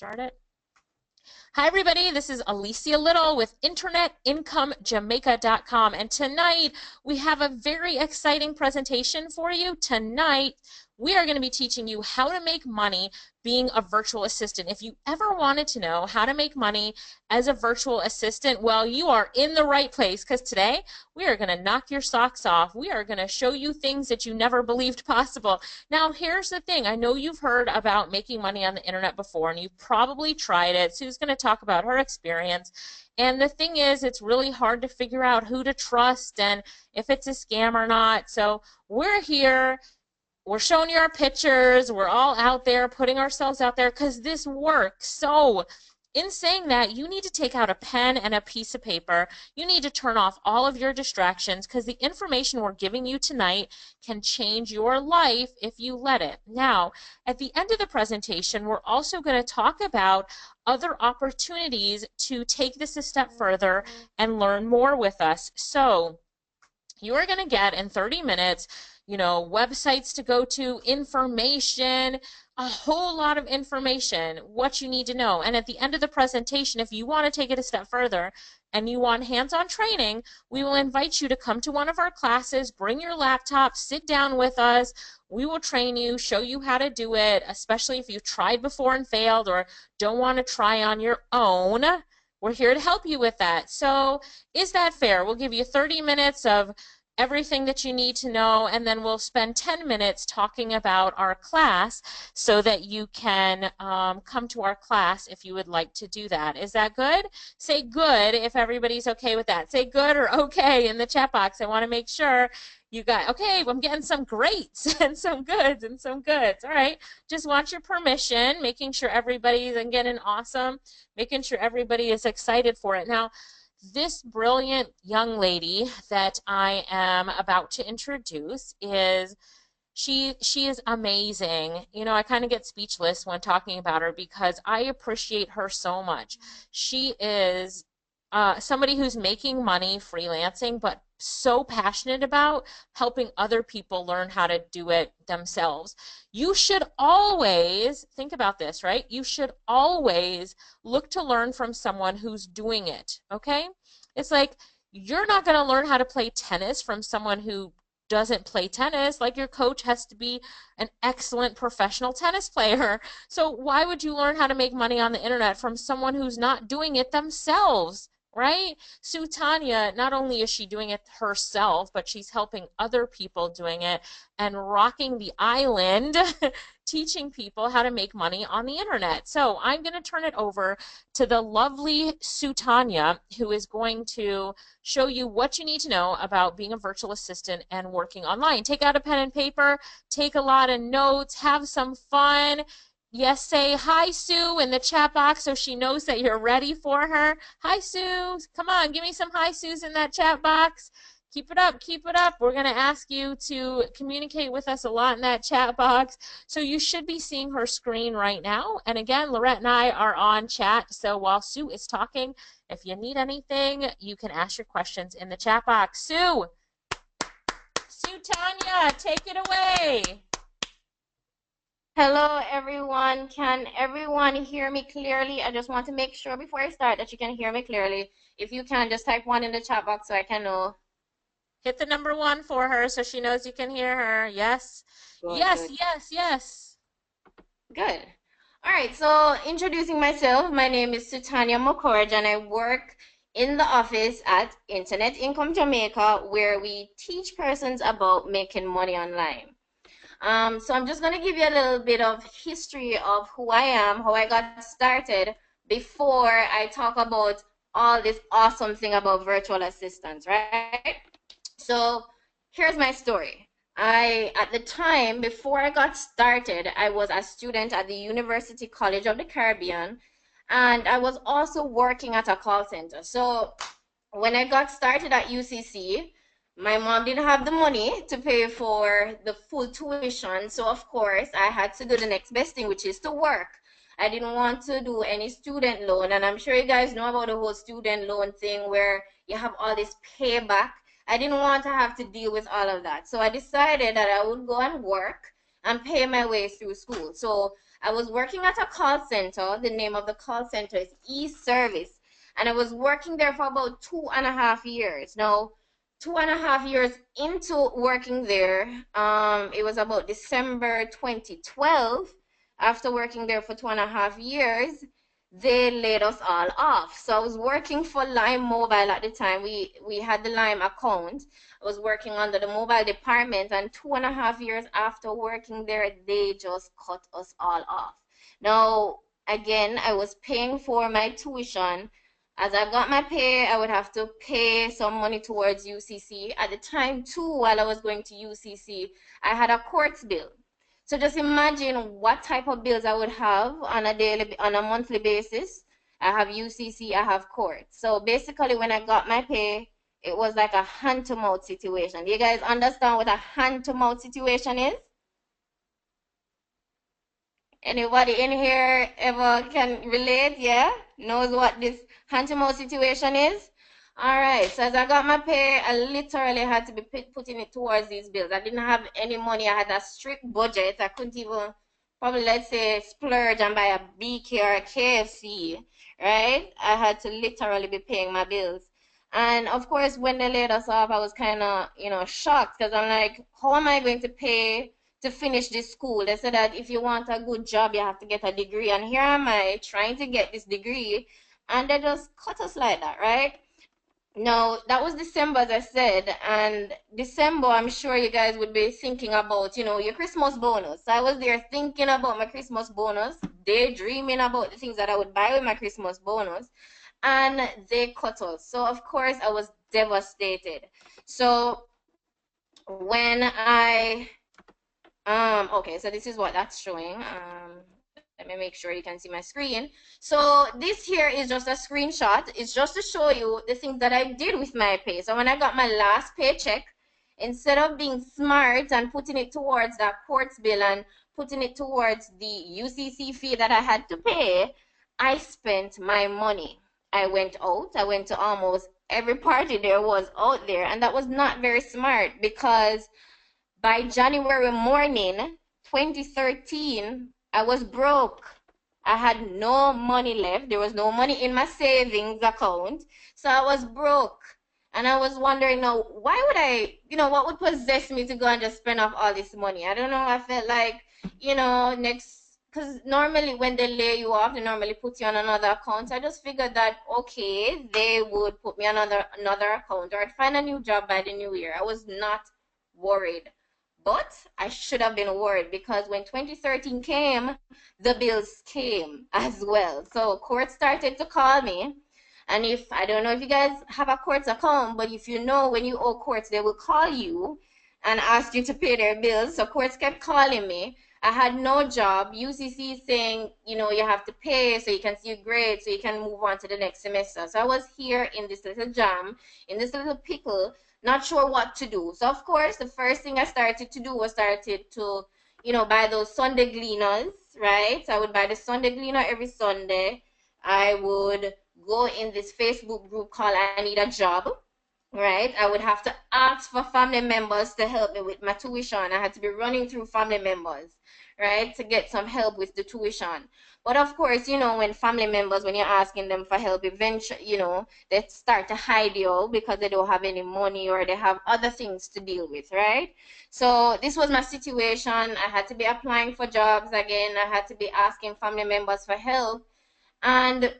Start it. Hi, everybody. This is Alicia Little with InternetIncomeJamaica.com. And tonight we have a very exciting presentation for you. Tonight we are going to be teaching you how to make money being a virtual assistant. If you ever wanted to know how to make money as a virtual assistant, well, you are in the right place because today we are going to knock your socks off. We are going to show you things that you never believed possible. Now, here's the thing. I know you've heard about making money on the internet before, and you've probably tried it. Sue's going to talk about her experience. And the thing is, it's really hard to figure out who to trust and if it's a scam or not. So we're here. We're showing you our pictures. We're all out there putting ourselves out there because this works. So in saying that, you need to take out a pen and a piece of paper. You need to turn off all of your distractions because the information we're giving you tonight can change your life if you let it. Now, at the end of the presentation, we're also going to talk about other opportunities to take this a step further and learn more with us. So you are going to get in 30 minutes websites to go to, information, a whole lot of information, what you need to know. And at the end of the presentation, if you want to take it a step further and you want hands-on training, we will invite you to come to one of our classes, bring your laptop, sit down with us. We will train you, show you how to do it, especially if you've tried before and failed or don't want to try on your own. We're here to help you with that. So is that fair? We'll give you 30 minutes of everything that you need to know, and then we'll spend 10 minutes talking about our class so that you can come to our class if you would like to do that. Is that good? Say good if everybody's okay with that. Say good or okay in the chat box. I want to make sure you got, okay, I'm getting some greats and some goods and some goods. All right, just want your permission, making sure everybody's getting awesome, making sure everybody is excited for it. Now, this brilliant young lady that I am about to introduce she is amazing. I kind of get speechless when talking about her because I appreciate her so much. She is somebody who's making money freelancing, but so passionate about helping other people learn how to do it themselves. You should always think about this, right? You should always look to learn from someone who's doing it, okay? It's like you're not going to learn how to play tennis from someone who doesn't play tennis. Like your coach has to be an excellent professional tennis player. So why would you learn how to make money on the internet from someone who's not doing it themselves? Right? Sue Tanya, not only is she doing it herself, but she's helping other people doing it and rocking the island, teaching people how to make money on the internet. So I'm going to turn it over to the lovely Sue Tanya, who is going to show you what you need to know about being a virtual assistant and working online. Take out a pen and paper, take a lot of notes, have some fun. Yes, say hi, Sue, in the chat box so she knows that you're ready for her. Hi, Sue. Come on, give me some hi, Sues in that chat box. Keep it up, keep it up. We're going to ask you to communicate with us a lot in that chat box. So you should be seeing her screen right now. And again, Lorette and I are on chat. So while Sue is talking, if you need anything, you can ask your questions in the chat box. Sue Tanya, take it away. Hello everyone, can everyone hear me clearly? I just want to make sure before I start that you can hear me clearly. If you can, just type 1 in the chat box so I can know. Hit the number 1 for her so she knows you can hear her. Yes. Good, yes, good. yes. Good. All right, so introducing myself, my name is Sutanya Mokorj and I work in the office at Internet Income Jamaica where we teach persons about making money online. So I'm just going to give you a little bit of history of who I am, how I got started before I talk about all this awesome thing about virtual assistants, right? So here's my story. At the time, before I got started, I was a student at the University College of the Caribbean, and I was also working at a call center. So when I got started at UCC, my mom didn't have the money to pay for the full tuition, so of course I had to do the next best thing, which is to work. I didn't want to do any student loan, and I'm sure you guys know about the whole student loan thing where you have all this payback. I didn't want to have to deal with all of that, so I decided that I would go and work and pay my way through school. So I was working at a call center. The name of the call center is e-service. And I was working there for about 2.5 years. Now, 2.5 years into working there, it was about December 2012. After working there for 2.5 years, they laid us all off. So I was working for Lime Mobile at the time. We had the Lime account. I was working under the mobile department, and 2.5 years after working there, they just cut us all off. Now, again, I was paying for my tuition. As I got my pay, I would have to pay some money towards UCC. At the time, too, while I was going to UCC, I had a courts bill. So just imagine what type of bills I would have on a monthly basis. I have UCC, I have court. So basically, when I got my pay, it was like a hand to mouth situation. Do you guys understand what a hand to mouth situation is? Anybody in here ever can relate? Yeah? Knows what this hand to mouth situation is? All right. So as I got my pay, I literally had to be putting it towards these bills. I didn't have any money. I had a strict budget. I couldn't even probably, let's say, splurge and buy a BK or a KFC, right? I had to literally be paying my bills. And of course, when they laid us off, I was kind of, shocked because I'm like, how am I going to pay to finish this school? They said that if you want a good job, you have to get a degree. And here am I trying to get this degree, and they just cut us like that, right? No, that was December, as I said, and December, I'm sure you guys would be thinking about, your Christmas bonus. I was there thinking about my Christmas bonus, daydreaming about the things that I would buy with my Christmas bonus, and they cut us. So, of course, I was devastated. So, when okay, so this is what that's showing. Let me make sure you can see my screen. So this here is just a screenshot. It's just to show you the things that I did with my pay. So when I got my last paycheck, instead of being smart and putting it towards that courts bill and putting it towards the UCC fee that I had to pay, I spent my money. I went out. I went to almost every party there was out there, and that was not very smart because by January morning, 2013, I was broke. I had no money left. There was no money in my savings account. So I was broke. And I was wondering now, why would I, what would possess me to go and just spend off all this money? I don't know. I felt like, because normally when they lay you off, they normally put you on another account. I just figured that, okay, they would put me on another account, or I'd find a new job by the new year. I was not worried. But I should have been worried because when 2013 came, the bills came as well. So court started to call me. And I don't know if you guys have a courts account, but if you know when you owe courts, they will call you and ask you to pay their bills. So courts kept calling me. I had no job. UCC saying, you have to pay so you can see your grades, so you can move on to the next semester. So I was here in this little jam, in this little pickle, not sure what to do. So of course, the first thing I started to do was buy those Sunday gleaners, right? So I would buy the Sunday gleaner every Sunday. I would go in this Facebook group called I Need a Job, right? I would have to ask for family members to help me with my tuition. I had to be running through family members, right, to get some help with the tuition. But of course, when family members, when you're asking them for help, eventually, they start to hide you because they don't have any money or they have other things to deal with, right? So this was my situation. I had to be applying for jobs again. I had to be asking family members for help. And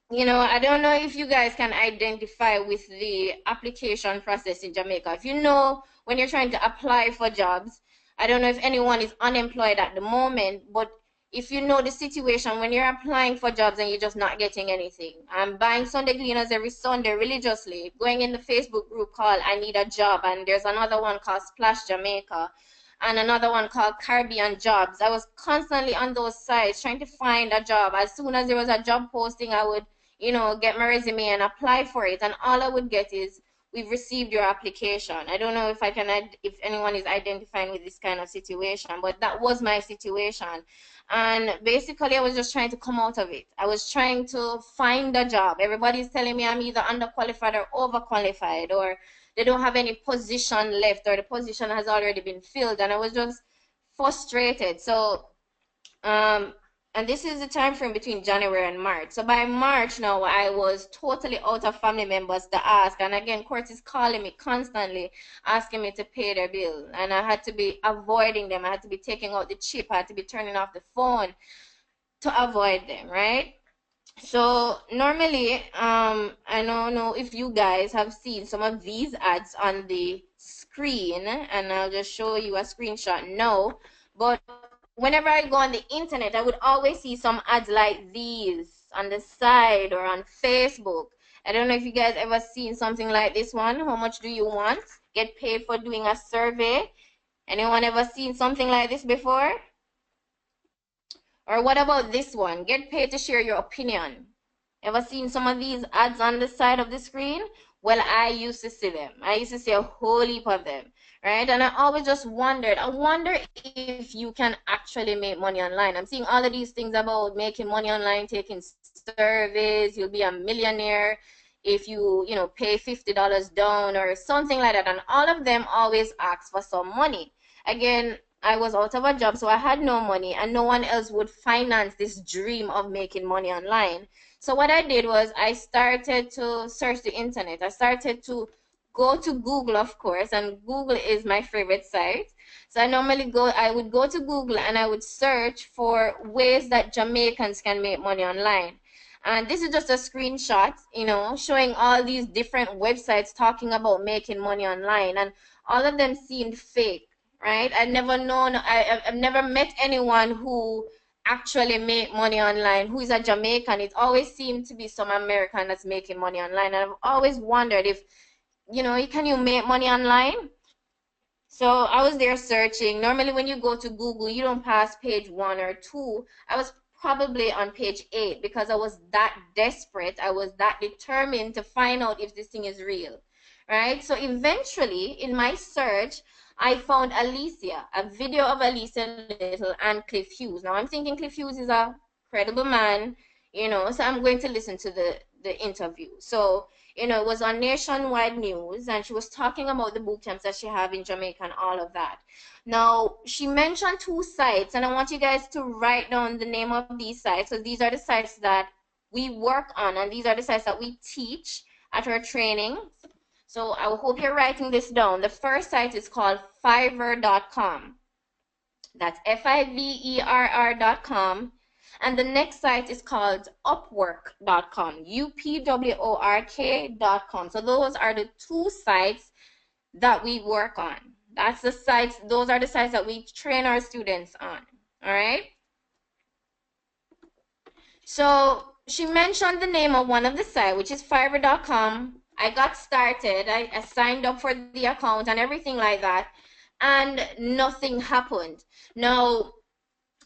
I don't know if you guys can identify with the application process in Jamaica. If you know when you're trying to apply for jobs, I don't know if anyone is unemployed at the moment, but if you know the situation when you're applying for jobs and you're just not getting anything. I'm buying Sunday cleaners every Sunday religiously, going in the Facebook group called I Need a Job, and there's another one called Splash Jamaica and another one called Caribbean Jobs. I was constantly on those sites trying to find a job. As soon as there was a job posting, I would get my resume and apply for it. And all I would get is, we've received your application. I don't know if anyone is identifying with this kind of situation, but that was my situation. And basically, I was just trying to come out of it. I was trying to find a job. Everybody's telling me I'm either underqualified or overqualified, or they don't have any position left, or the position has already been filled. And I was just frustrated. So and this is the time frame between January and March. So by March now, I was totally out of family members to ask. And again, court is calling me constantly, asking me to pay their bill. And I had to be avoiding them. I had to be taking out the chip. I had to be turning off the phone to avoid them, right? So normally, I don't know if you guys have seen some of these ads on the screen, and I'll just show you a screenshot now. But whenever I go on the internet, I would always see some ads like these on the side or on Facebook. I don't know if you guys ever seen something like this one. How much do you want? Get paid for doing a survey. Anyone ever seen something like this before? Or what about this one? Get paid to share your opinion. Ever seen some of these ads on the side of the screen? Well, I used to see them. I used to see a whole heap of them, right? And I always just wondered, I wonder if you can actually make money online. I'm seeing all of these things about making money online, taking surveys, you'll be a millionaire if you know, pay $50 down or something like that. And all of them always ask for some money. Again, I was out of a job, so I had no money, and no one else would finance this dream of making money online. So what I did was I started to search the internet. I started to go to Google, of course, and Google is my favorite site. So I would go to Google and I would search for ways that Jamaicans can make money online. And this is just a screenshot, you know, showing all these different websites talking about making money online, and all of them seemed fake, right? I've never met anyone who actually make money online who is a Jamaican. It always seemed to be some American that's making money online. And I've always wondered if, you know, can you make money online? So I was there searching. Normally when you go to Google, you don't pass page 1 or 2. I was probably on page 8 because I was that desperate. I was that determined to find out if this thing is real, right? So eventually in my search, I found Alicia, a video of Alicia Little and Cliff Hughes. Now I'm thinking Cliff Hughes is a credible man, you know, so I'm going to listen to the interview. So, you know, it was on nationwide news, and she was talking about the boot camps that she have in Jamaica and all of that. Now, she mentioned 2 sites, and I want you guys to write down the name of these sites. So these are the sites that we work on, and these are the sites that we teach at our training. So I hope you're writing this down. The first site is called Fiverr.com. That's Fiverr.com. And the next site is called Upwork.com. Upwork.com. So those are the 2 sites that we work on. Those are the sites that we train our students on. All right. So she mentioned the name of one of the sites, which is Fiverr.com. I got started. I signed up for the account and everything like that, and nothing happened. Now,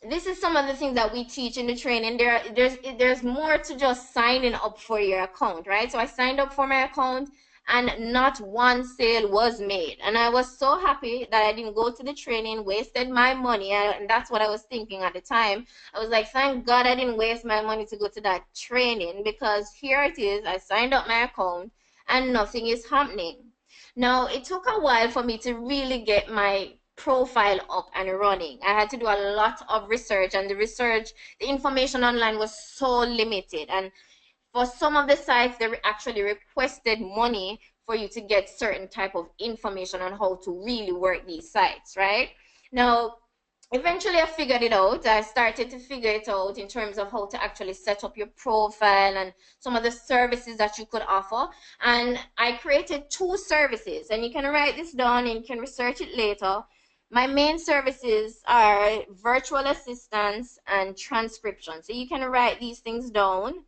this is some of the things that we teach in the training. There's more to just signing up for your account, right? So I signed up for my account, and not one sale was made. And I was so happy that I didn't go to the training, wasted my money, and that's what I was thinking at the time. I was like, thank God I didn't waste my money to go to that training, because here it is, I signed up my account and nothing is happening. Now, it took a while for me to really get my profile up and running. I had to do a lot of research, and the information online was so limited. And for some of the sites, they actually requested money for you to get certain type of information on how to really work these sites, right? Now, eventually I figured it out. I started to figure it out in terms of how to actually set up your profile and some of the services that you could offer. And I created 2 services, and you can write this down and you can research it later. My main services are virtual assistance and transcription. So you can write these things down: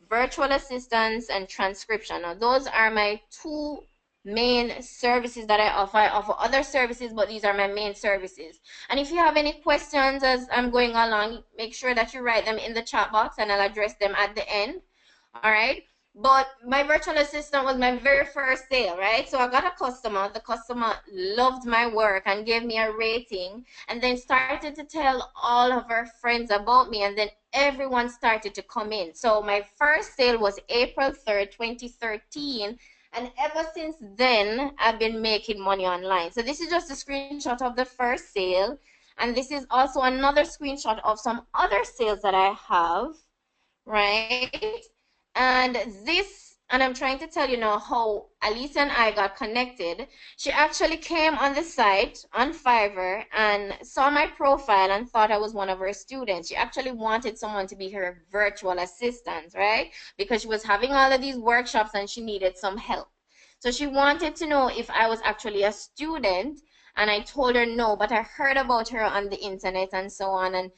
virtual assistance and transcription. Now, those are my 2 main services that I offer. I offer other services, but these are my main services. And if you have any questions as I'm going along, make sure that you write them in the chat box, and I'll address them at the end. All right. But my virtual assistant was my very first sale, right? So I got a customer. The customer loved my work and gave me a rating, and then started to tell all of her friends about me, and then everyone started to come in. So my first sale was April 3rd, 2013. And ever since then, I've been making money online. So this is just a screenshot of the first sale. And this is also another screenshot of some other sales that I have, right? And this, and I'm trying to tell you now how Alicia and I got connected. She actually came on the site on Fiverr and saw my profile and thought I was one of her students. She actually wanted someone to be her virtual assistant, right? Because she was having all of these workshops and she needed some help. So she wanted to know if I was actually a student, and I told her no, but I heard about her on the internet and so on. And,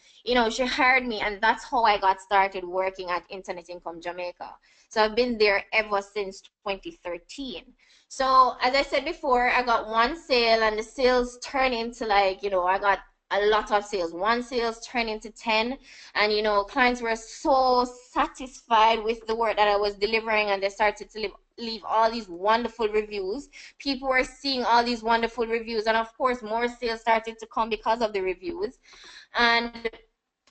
she hired me, and that's how I got started working at Internet Income Jamaica. So I've been there ever since 2013. So as I said before, I got one sale, and the sales turned into I got a lot of sales. One sales turned into 10, and clients were so satisfied with the work that I was delivering, and they started to leave all these wonderful reviews. People were seeing all these wonderful reviews, and of course more sales started to come because of the reviews. And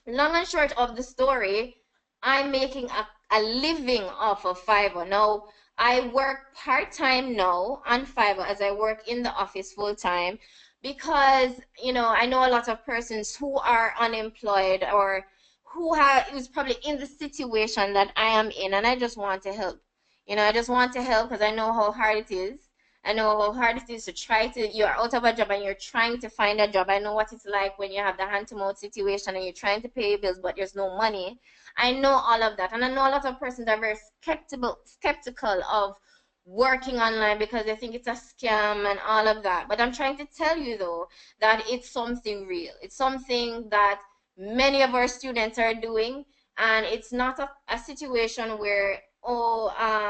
long and short of the story, I'm making a living off of Fiverr. Now, I work part-time now on Fiverr as I work in the office full-time because, I know a lot of persons who are unemployed or who's probably in the situation that I am in, and I just want to help. I just want to help because I know how hard it is. I know how hard it is to you're out of a job and you're trying to find a job. I know what it's like when you have the hand-to-mouth situation and you're trying to pay your bills, but there's no money. I know all of that. And I know a lot of persons are very skeptical of working online because they think it's a scam and all of that. But I'm trying to tell you, though, that it's something real. It's something that many of our students are doing, and it's not a situation where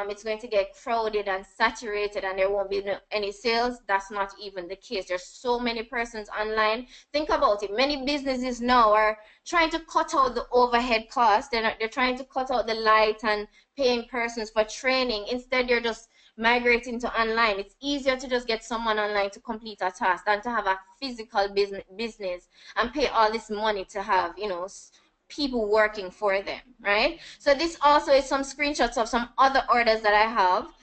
it's going to get crowded and saturated and there won't be any sales. That's not even the case. There's so many persons online. Think about it. Many businesses now are trying to cut out the overhead costs. They're trying to cut out the light and paying persons for training. Instead, they're just migrating to online. It's easier to just get someone online to complete a task than to have a physical business and pay all this money to have, people working for them, right? So this also is some screenshots of some other orders that I have.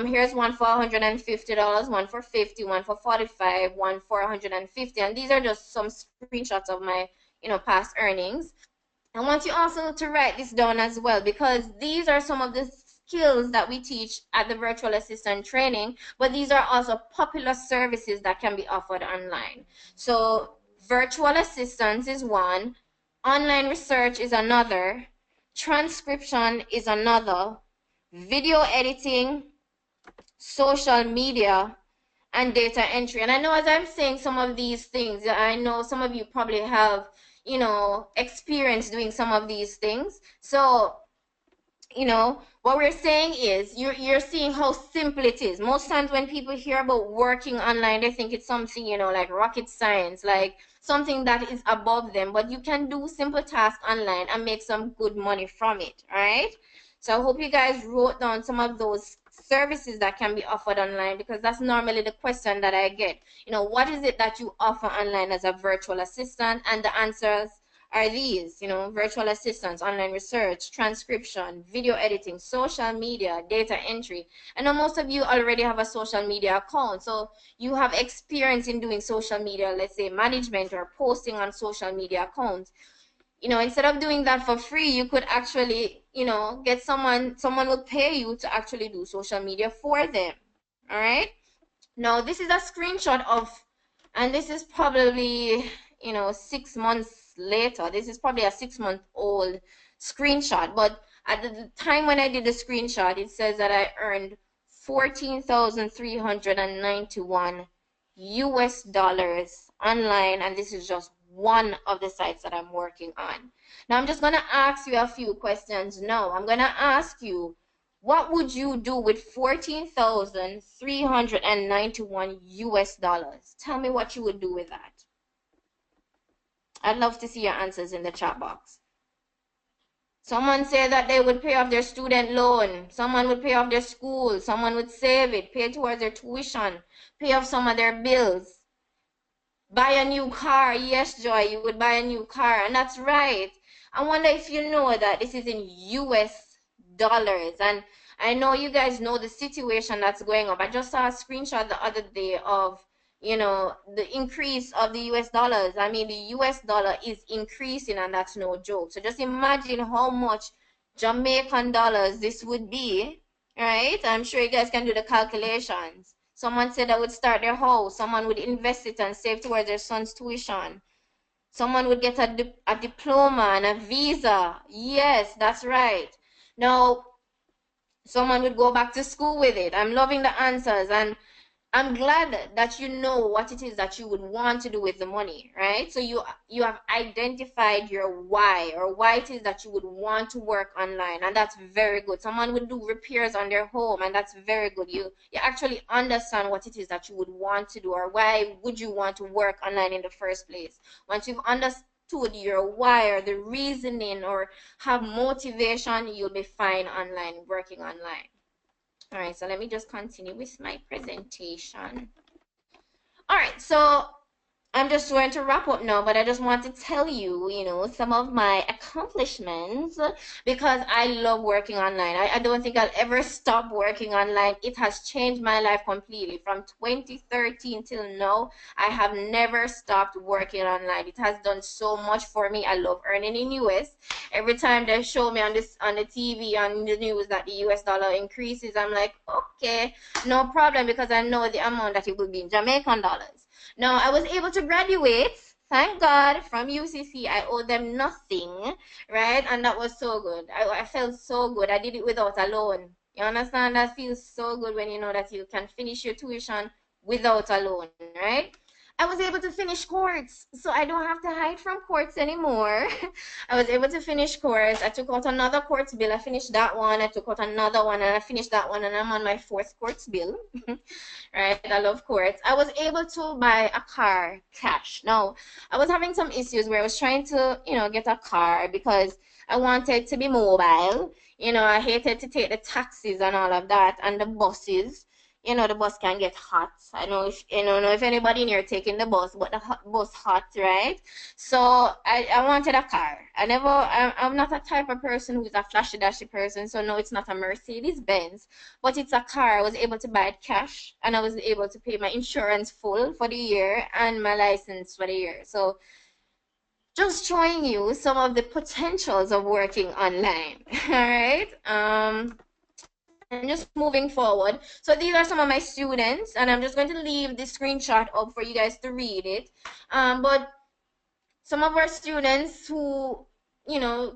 Here's one for $150, one for $50, one for $45, one for $150, and these are just some screenshots of my, past earnings. I want you also to write this down as well, because these are some of the skills that we teach at the virtual assistant training, but these are also popular services that can be offered online. So virtual assistance is one, online research is another, transcription is another, video editing, social media, and data entry. And I know as I'm saying some of these things, I know some of you probably have, experience doing some of these things. So, what we're saying is you're seeing how simple it is. Most times when people hear about working online, they think it's something, like rocket science, like something that is above them. But you can do simple tasks online and make some good money from it, all right? So I hope you guys wrote down some of those services that can be offered online, because that's normally the question that I get. What is it that you offer online as a virtual assistant? And the answers are these, virtual assistants, online research, transcription, video editing, social media, data entry. I know most of you already have a social media account, so you have experience in doing social media, let's say management or posting on social media accounts. Instead of doing that for free, you could actually, get someone will pay you to actually do social media for them. All right. Now, this is a screenshot of, and this is probably, 6 months later. This is probably a 6-month-old screenshot. But at the time when I did the screenshot, it says that I earned 14,391 US dollars online, and this is just one of the sites that I'm working on. Now I'm just going to ask you a few questions now. I'm going to ask you, what would you do with 14,391 US dollars? Tell me what you would do with that. I'd love to see your answers in the chat box. Someone said that they would pay off their student loan. Someone would pay off their school. Someone would save it, pay towards their tuition, pay off some of their bills. Buy a new car. Yes, Joy, you would buy a new car. And that's right. I wonder if you know that this is in US dollars. And I know you guys know the situation that's going on. I just saw a screenshot the other day of, the increase of the US dollars. I mean, the US dollar is increasing, and that's no joke. So just imagine how much Jamaican dollars this would be, right? I'm sure you guys can do the calculations. Someone said they would start their house. Someone would invest it and save towards their son's tuition. Someone would get a diploma and a visa. Yes, that's right. Now, someone would go back to school with it. I'm loving the answers, and I'm glad that you know what it is that you would want to do with the money, right? So you have identified your why, or why it is that you would want to work online, and that's very good. Someone would do repairs on their home, and that's very good. You actually understand what it is that you would want to do, or why would you want to work online in the first place. Once you've understood your why, or the reasoning, or have motivation, you'll be fine online, working online. All right, so let me just continue with my presentation. All right, so I'm just going to wrap up now, but I just want to tell you, some of my accomplishments, because I love working online. I don't think I'll ever stop working online. It has changed my life completely. From 2013 till now, I have never stopped working online. It has done so much for me. I love earning in US. Every time they show me on the TV, on the news, that the US dollar increases, I'm like, okay, no problem, because I know the amount that it will be in Jamaican dollars. Now, I was able to graduate, thank God, from UCC. I owe them nothing, right? And that was so good. I felt so good. I did it without a loan. You understand? That feels so good when you know that you can finish your tuition without a loan, right? I was able to finish courts, so I don't have to hide from courts anymore. I was able to finish courts. I took out another courts bill. I finished that one. I took out another one, and I finished that one, and I'm on my fourth courts bill. Right? I love courts. I was able to buy a car cash. Now, I was having some issues where I was trying to, get a car because I wanted to be mobile. I hated to take the taxis and all of that, and the buses. The bus can get hot. I don't know if anybody in here taking the bus, but the bus hot, right? So I wanted a car. I'm not a type of person who's a flashy dashy person. So no, it's not a Mercedes Benz, but it's a car. I was able to buy it cash, and I was able to pay my insurance full for the year and my license for the year. So just showing you some of the potentials of working online. All right. And just moving forward. So these are some of my students, and I'm just going to leave the screenshot up for you guys to read it. But some of our students who,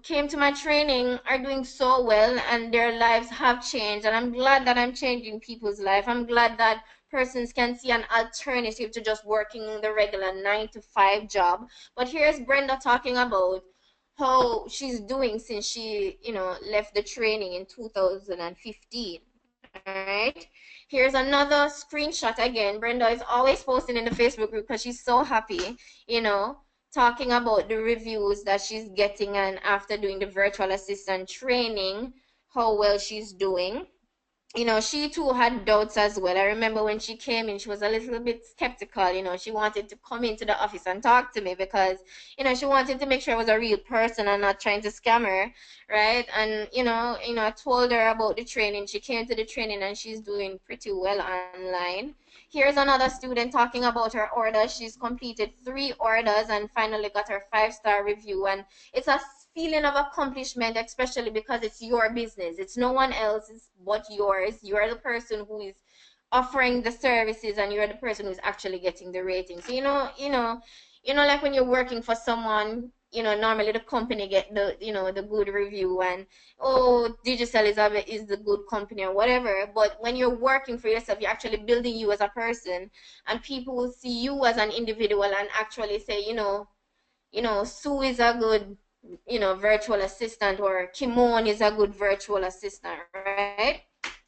came to my training are doing so well, and their lives have changed. And I'm glad that I'm changing people's life. I'm glad that persons can see an alternative to just working the regular 9 to 5 job. But here's Brenda talking about how she's doing since she, left the training in 2015. All right. Here's another screenshot again. Brenda is always posting in the Facebook group because she's so happy, talking about the reviews that she's getting, and after doing the virtual assistant training, how well she's doing. She too had doubts as well. I remember when she came in, she was a little bit skeptical. She wanted to come into the office and talk to me because, she wanted to make sure I was a real person and not trying to scam her, right? And, I told her about the training. She came to the training, and she's doing pretty well online. Here's another student talking about her orders. She's completed 3 orders and finally got her 5-star review. And it's a feeling of accomplishment, especially because it's your business. It's no one else's but yours. You're the person who is offering the services, and you're the person who's actually getting the ratings. So, like when you're working for someone, normally the company get the good review, and Digicel is the good company or whatever. But when you're working for yourself, you're actually building you as a person, and people will see you as an individual and actually say, Sue is a good virtual assistant, or Kimon is a good virtual assistant, right?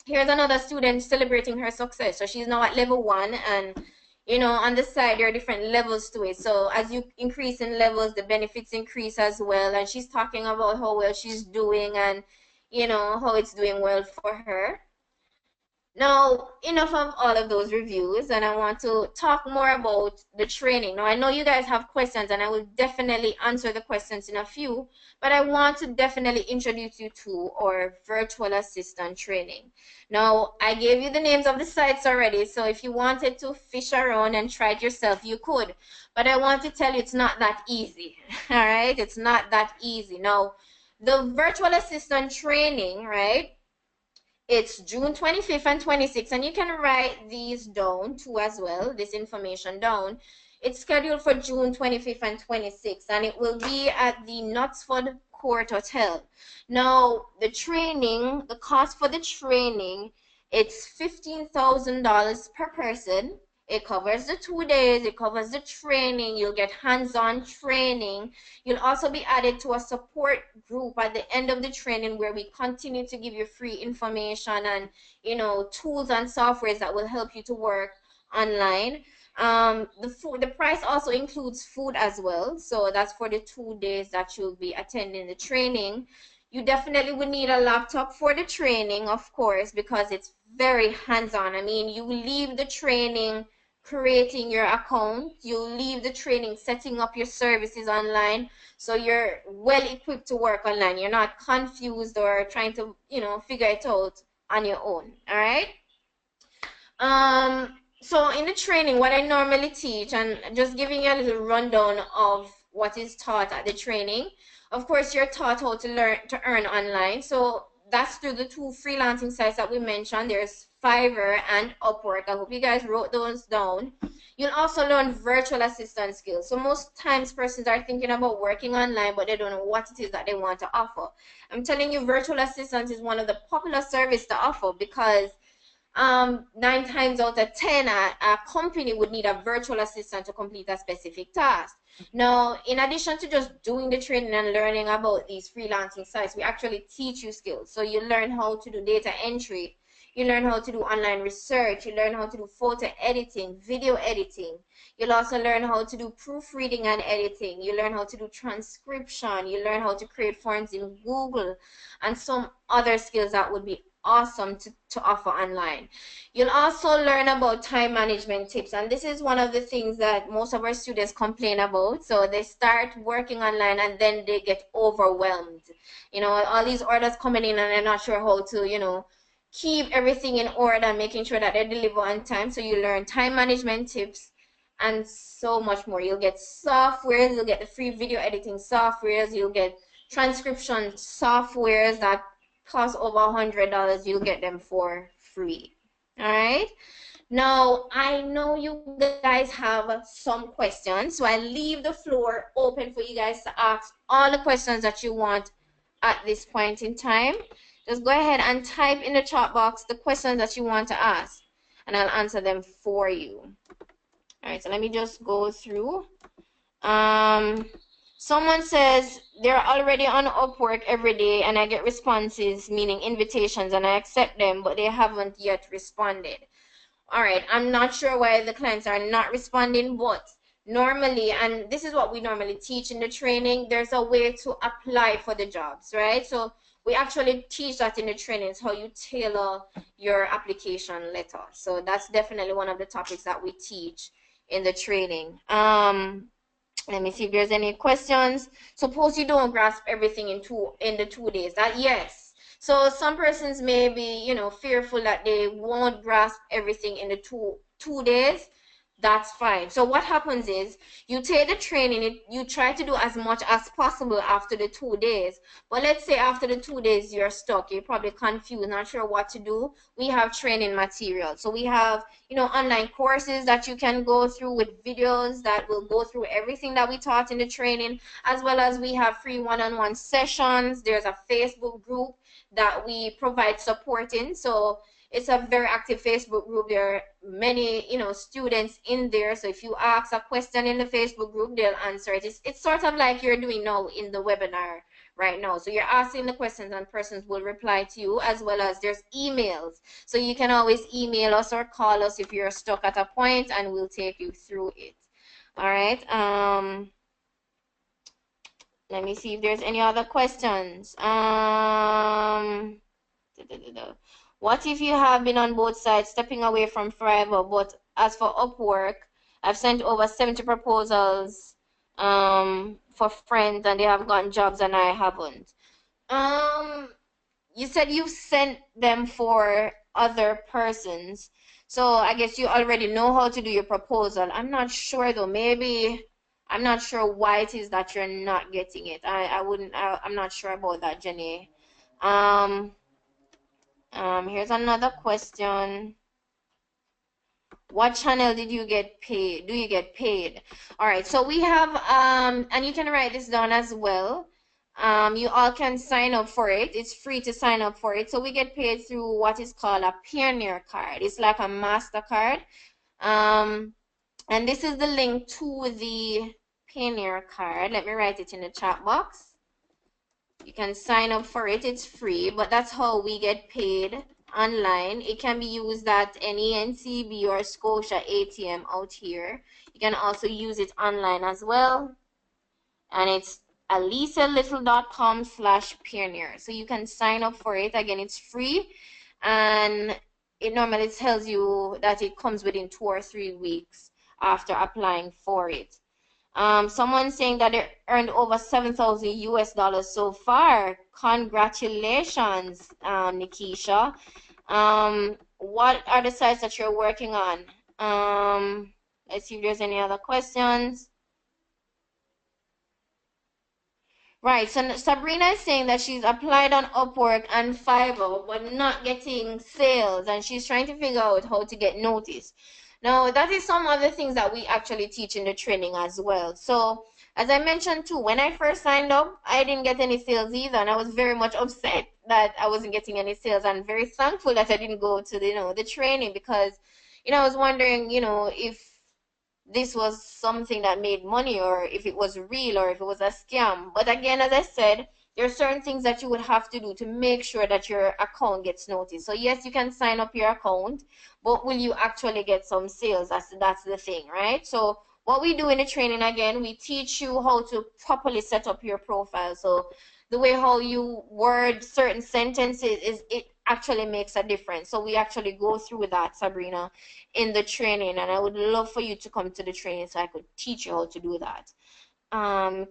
Here's another student celebrating her success. So she's now at level 1, and on the side there are different levels to it. So as you increase in levels, the benefits increase as well. And she's talking about how well she's doing, and how it's doing well for her. Now, enough of all of those reviews, and I want to talk more about the training. Now, I know you guys have questions, and I will definitely answer the questions in a few, but I want to definitely introduce you to our virtual assistant training. Now, I gave you the names of the sites already, so if you wanted to fish around and try it yourself, you could. But I want to tell you it's not that easy, all right? It's not that easy. Now, the virtual assistant training, right? It's June 25th and 26th, and you can write these down too as well, this information down. It's scheduled for June 25th and 26th, and it will be at the Knutsford Court Hotel. Now, the cost for the training, it's $15,000 per person. It covers the 2 days, it covers the training, you'll get hands-on training. You'll also be added to a support group at the end of the training where we continue to give you free information and, tools and softwares that will help you to work online. The price also includes food as well. So that's for the 2 days that you'll be attending the training. You definitely would need a laptop for the training, of course, because it's very hands-on. I mean, you leave the training creating your account, you leave the training setting up your services online, so you're well equipped to work online. You're not confused or trying to, figure it out on your own. All right. So in the training, what I normally teach, and just giving you a little rundown of what is taught at the training. Of course, you're taught how to learn to earn online. So that's through the two freelancing sites that we mentioned. There's Fiverr and Upwork. I hope you guys wrote those down. You'll also learn virtual assistant skills. So most times persons are thinking about working online, but they don't know what it is that they want to offer. I'm telling you, virtual assistant is one of the popular services to offer because 9 times out of 10, a company would need a virtual assistant to complete a specific task. Now, in addition to just doing the training and learning about these freelancing sites, we actually teach you skills. So you learn how to do data entry, you learn how to do online research, you learn how to do photo editing, video editing. You'll also learn how to do proofreading and editing. You learn how to do transcription. You learn how to create forms in Google and some other skills that would be awesome to offer online. You'll also learn about time management tips, and this is one of the things that most of our students complain about. So they start working online and then they get overwhelmed. All these orders coming in and they're not sure how to, keep everything in order, making sure that they deliver on time. So you learn time management tips and so much more. You'll get softwares, you'll get the free video editing softwares, you'll get transcription softwares that cost over $100. You'll get them for free. All right. Now, I know you guys have some questions, so I leave the floor open for you guys to ask all the questions that you want at this point in time. Just go ahead and type in the chat box the questions that you want to ask, and I'll answer them for you. All right, so let me just go through. Someone says they're already on Upwork every day and I get responses, meaning invitations, and I accept them, but they haven't yet responded. All right, I'm not sure why the clients are not responding, but normally, and this is what we normally teach in the training, there's a way to apply for the jobs, right? So we actually teach that in the training. It's how you tailor your application letter. So that's definitely one of the topics that we teach in the training. Let me see if there's any questions. Suppose you don't grasp everything in the 2 days. That yes. So some persons may be, fearful that they won't grasp everything in the two days. That's fine. So what happens is you take the training, you try to do as much as possible after the 2 days. But let's say after the 2 days you're stuck, you're probably confused, not sure what to do. We have training material. So we have, online courses that you can go through with videos that will go through everything that we taught in the training, as well as we have free one-on-one sessions. There's a Facebook group that we provide support in. So it's a very active Facebook group. There are many, students in there. So if you ask a question in the Facebook group, they'll answer it. It's sort of like you're doing now in the webinar right now. So you're asking the questions and persons will reply to you, as well as there's emails. So you can always email us or call us if you're stuck at a point and we'll take you through it. All right. Let me see if there's any other questions. What if you have been on both sides, stepping away from forever? But as for Upwork, I've sent over 70 proposals for friends, and they have gotten jobs, and I haven't. Um, you said you sent them for other persons, so I guess you already know how to do your proposal. I'm not sure though. Maybe I'm not sure why it is that you're not getting it. I wouldn't. I'm not sure about that, Jenny. Um. Here's another question. What channel did you get paid? Do you get paid? All right, so we have and you can write this down as well. You all can sign up for it. It's free to sign up for it. So we get paid through what is called a Pioneer card. It's like a MasterCard. Um, and this is the link to the Pioneer card. Let me write it in the chat box. You can sign up for it. It's free, but that's how we get paid online. It can be used at any NCB or Scotia ATM out here. You can also use it online as well. And it's alicialittle.com/pioneer. So you can sign up for it. Again, it's free. And it normally tells you that it comes within 2 or 3 weeks after applying for it. Someone saying that they earned over 7,000 US dollars so far. Congratulations, Nikisha. What are the sites that you're working on? Let's see if there's any other questions. Right, so Sabrina is saying that she's applied on Upwork and Fiverr, but not getting sales, and she's trying to figure out how to get noticed. Now, that is some other things that we actually teach in the training as well. So, as I mentioned too, when I first signed up, I didn't get any sales either, and I was very much upset that I wasn't getting any sales, and very thankful that I didn't go to the training, because I was wondering, if this was something that made money, or if it was real, or if it was a scam. But again, as I said, there are certain things that you would have to do to make sure that your account gets noticed. So yes, you can sign up your account, but will you actually get some sales? That's the thing, right? So what we do in the training, again, we teach you how to properly set up your profile. So the way how you word certain sentences, it actually makes a difference. So we actually go through that, Sabrina, in the training, and I would love for you to come to the training so I could teach you how to do that.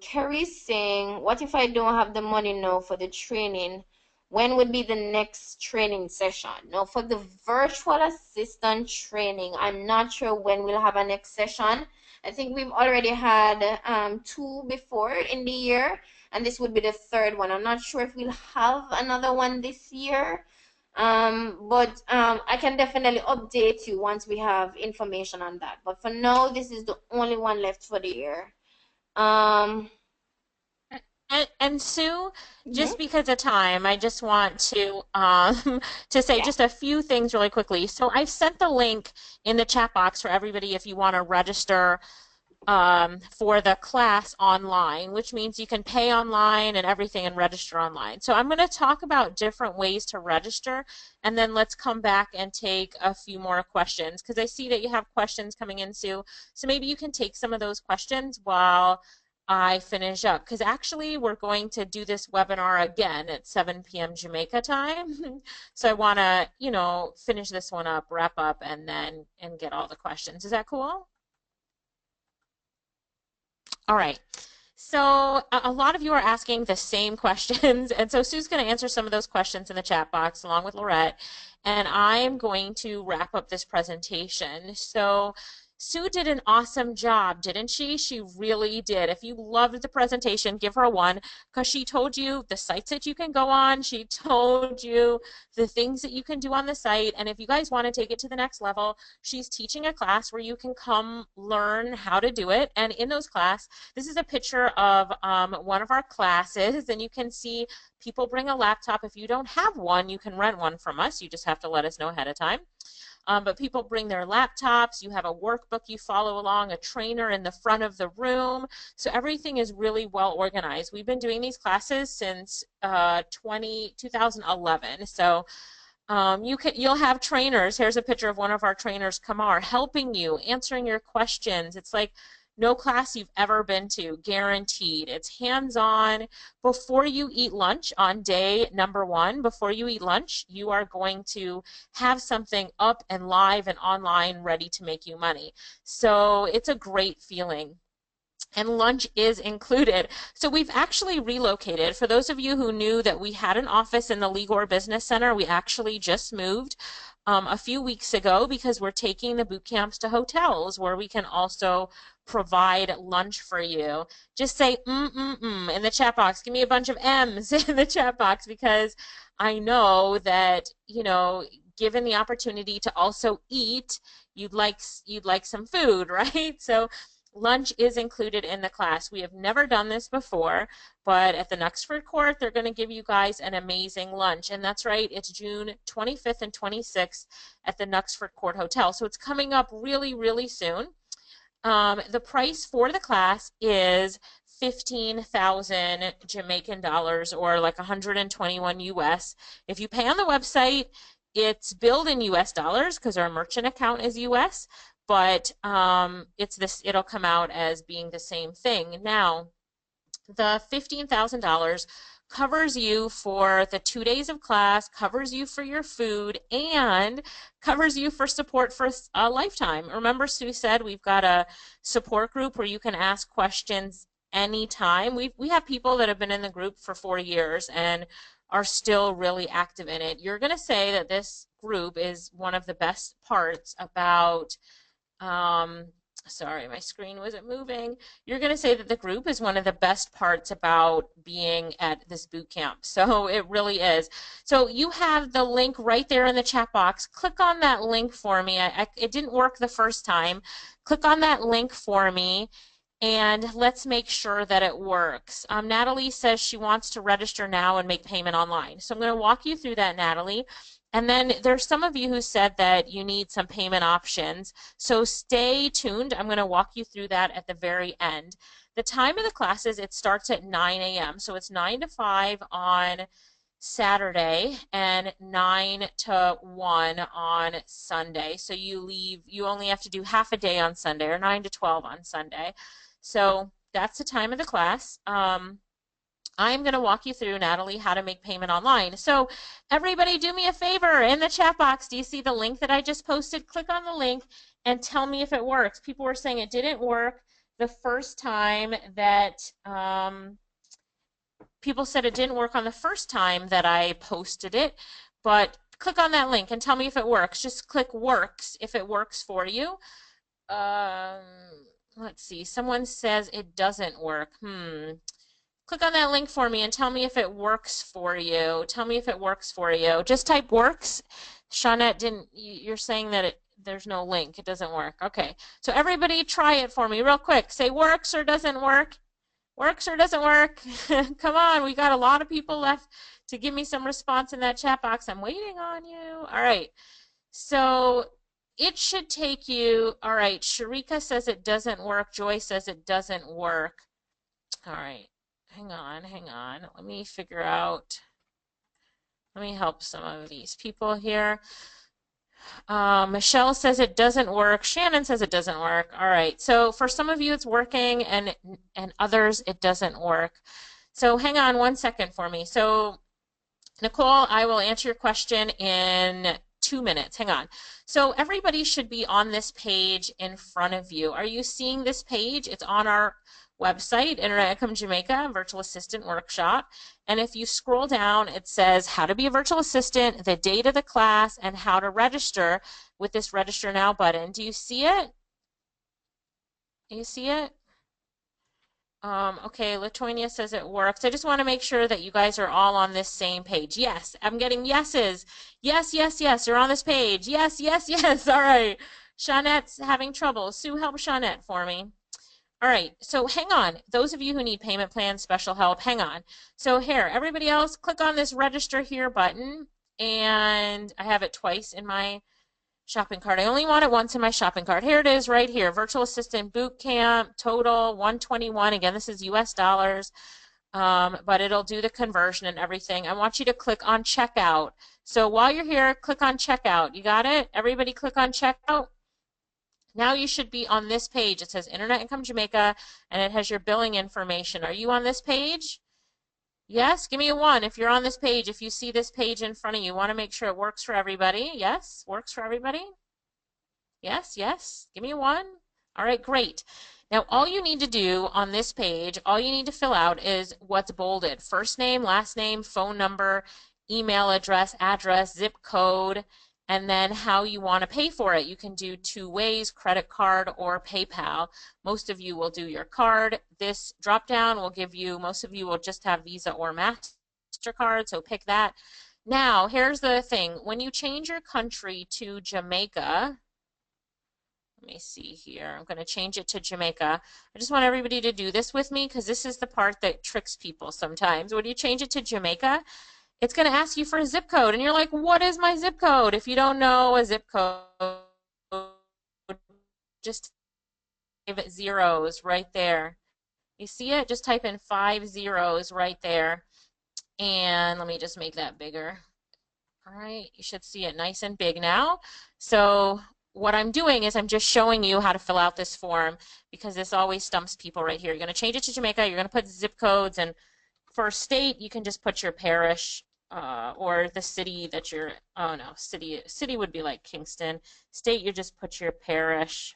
Kerry's saying, what if I don't have the money now for the training? When would be the next training session? Now, for the virtual assistant training, I'm not sure when we'll have a next session. I think we've already had 2 before in the year, and this would be the 3rd one. I'm not sure if we'll have another one this year. But I can definitely update you once we have information on that. But for now, this is the only one left for the year. Um, And Sue, just mhm, because of time, I just want to to say yeah. just a few things really quickly. So I've sent the link in the chat box for everybody if you want to register for the class online, which means you can pay online and everything and register online. So I'm going to talk about different ways to register, and then let's come back and take a few more questions, because I see that you have questions coming in, Sue. So maybe you can take some of those questions while I finish up, because actually we're going to do this webinar again at 7 p.m. Jamaica time. So I want to, finish this one up, wrap up, and then get all the questions. Is that cool? All right. So a lot of you are asking the same questions, and so Sue's going to answer some of those questions in the chat box along with Lorette, and I'm going to wrap up this presentation. So Sue did an awesome job, didn't she? She really did. If you loved the presentation, give her a 1, because she told you the sites that you can go on. She told you the things that you can do on the site, and if you guys want to take it to the next level, she's teaching a class where you can come learn how to do it. And in those class, this is a picture of one of our classes, and you can see people bring a laptop. If you don't have one, you can rent one from us. You just have to let us know ahead of time. But people bring their laptops. You have a workbook you follow along, a trainer in the front of the room. So everything is really well organized. We've been doing these classes since 2011. So you'll have trainers. Here's a picture of one of our trainers, Kamar, helping you, answering your questions. It's like no class you've ever been to, guaranteed. It's hands-on. Before you eat lunch on day number 1, before you eat lunch, you are going to have something up and live and online ready to make you money. So it's a great feeling. And lunch is included. So we've actually relocated. For those of you who knew that we had an office in the Ligor Business Center, we actually just moved a few weeks ago because we're taking the boot camps to hotels where we can also provide lunch for you. Just say in the chat box. Give me a bunch of M's in the chat box because I know that, given the opportunity to also eat, you'd like some food, right? So lunch is included in the class. We have never done this before, but at the Knucksford Court, they're going to give you guys an amazing lunch. And that's right, it's June 25th and 26th at the Knucksford Court Hotel. So it's coming up really, really soon. The price for the class is 15,000 Jamaican dollars, or like 121 US. If you pay on the website, it's billed in US dollars because our merchant account is US, but it'll come out as being the same thing. Now, the $15,000 covers you for the 2 days of class, covers you for your food, and covers you for support for a lifetime. Remember, Sue said we've got a support group where you can ask questions anytime. We have people that have been in the group for 4 years and are still really active in it. You're going to say that this group is one of the best parts about sorry, my screen wasn't moving. You're going to say that the group is one of the best parts about being at this boot camp. So it really is. So you have the link right there in the chat box. Click on that link for me. It didn't work the first time. Click on that link for me and let's make sure that it works. Natalie says she wants to register now and make payment online. So I'm going to walk you through that, Natalie. And then there's some of you who said that you need some payment options. So stay tuned. I'm going to walk you through that at the very end. The time of the classes, it starts at 9 a.m. So it's 9 to 5 on Saturday and 9 to 1 on Sunday. So you only have to do half a day on Sunday, or 9 to 12 on Sunday. So that's the time of the class. I'm going to walk you through, Natalie, how to make payment online. So everybody do me a favor in the chat box. Do you see the link that I just posted? Click on the link and tell me if it works. People were saying it didn't work the first time that, people said it didn't work on the first time that I posted it, but click on that link and tell me if it works. Just click works if it works for you. Let's see. Someone says it doesn't work. Click on that link for me and tell me if it works for you. Tell me if it works for you. Just type works. Shawnette you're saying that there's no link. It doesn't work. Okay. So everybody try it for me real quick. Say works or doesn't work. Works or doesn't work. Come on. We got a lot of people left to give me some response in that chat box. I'm waiting on you. All right. So it should take you. All right. Sharika says it doesn't work. Joy says it doesn't work. All right. Hang on. Let me figure out. Let me help some of these people here. Michelle says it doesn't work. Shannon says it doesn't work. All right. So for some of you it's working and others it doesn't work. So hang on 1 second for me. So Nicole, I will answer your question in 2 minutes. Hang on. So everybody should be on this page in front of you. Are you seeing this page? It's on our website, Internet Income Jamaica Virtual Assistant Workshop. And if you scroll down, it says how to be a virtual assistant, the date of the class, and how to register with this Register Now button. Do you see it? Do you see it? Okay, Latonia says it works. I just want to make sure that you guys are all on this same page. Yes, I'm getting yeses. Yes, yes, yes, you're on this page. Yes, yes, yes. All right. Shawnette's having trouble. Sue, help Shawnette for me. All right, so hang on. Those of you who need payment plans, special help, hang on. So here, everybody else, click on this Register Here button, and I have it twice in my shopping cart. I only want it once in my shopping cart. Here it is right here, Virtual Assistant Bootcamp, total 121. Again, this is US dollars, but it'll do the conversion and everything. I want you to click on Checkout. So while you're here, click on Checkout. You got it? Everybody click on Checkout. Now you should be on this page. It says Internet Income Jamaica, and it has your billing information. Are you on this page? Yes, give me a 1 if you're on this page. If you see this page in front of you, want to make sure it works for everybody. Yes, works for everybody. Yes, yes. Give me a 1. All right, great. Now, all you need to do on this page, all you need to fill out is what's bolded. First name, last name, phone number, email address, zip code, and then how you want to pay for it. You can do 2 ways, credit card or PayPal. Most of you will do your card. This drop down will give you, most of you will just have Visa or MasterCard, so pick that. Now, here's the thing. When you change your country to Jamaica, let me see here. I'm going to change it to Jamaica. I just want everybody to do this with me because this is the part that tricks people sometimes. When you change it to Jamaica, it's going to ask you for a zip code. And you're like, what is my zip code? If you don't know a zip code, just type zeros right there. You see it? Just type in 5 zeros right there. And let me just make that bigger. All right, you should see it nice and big now. So what I'm doing is I'm just showing you how to fill out this form because this always stumps people right here. You're going to change it to Jamaica. You're going to put zip codes, and for state, you can just put your parish or the city that you're, oh no, city would be like Kingston. State, you just put your parish.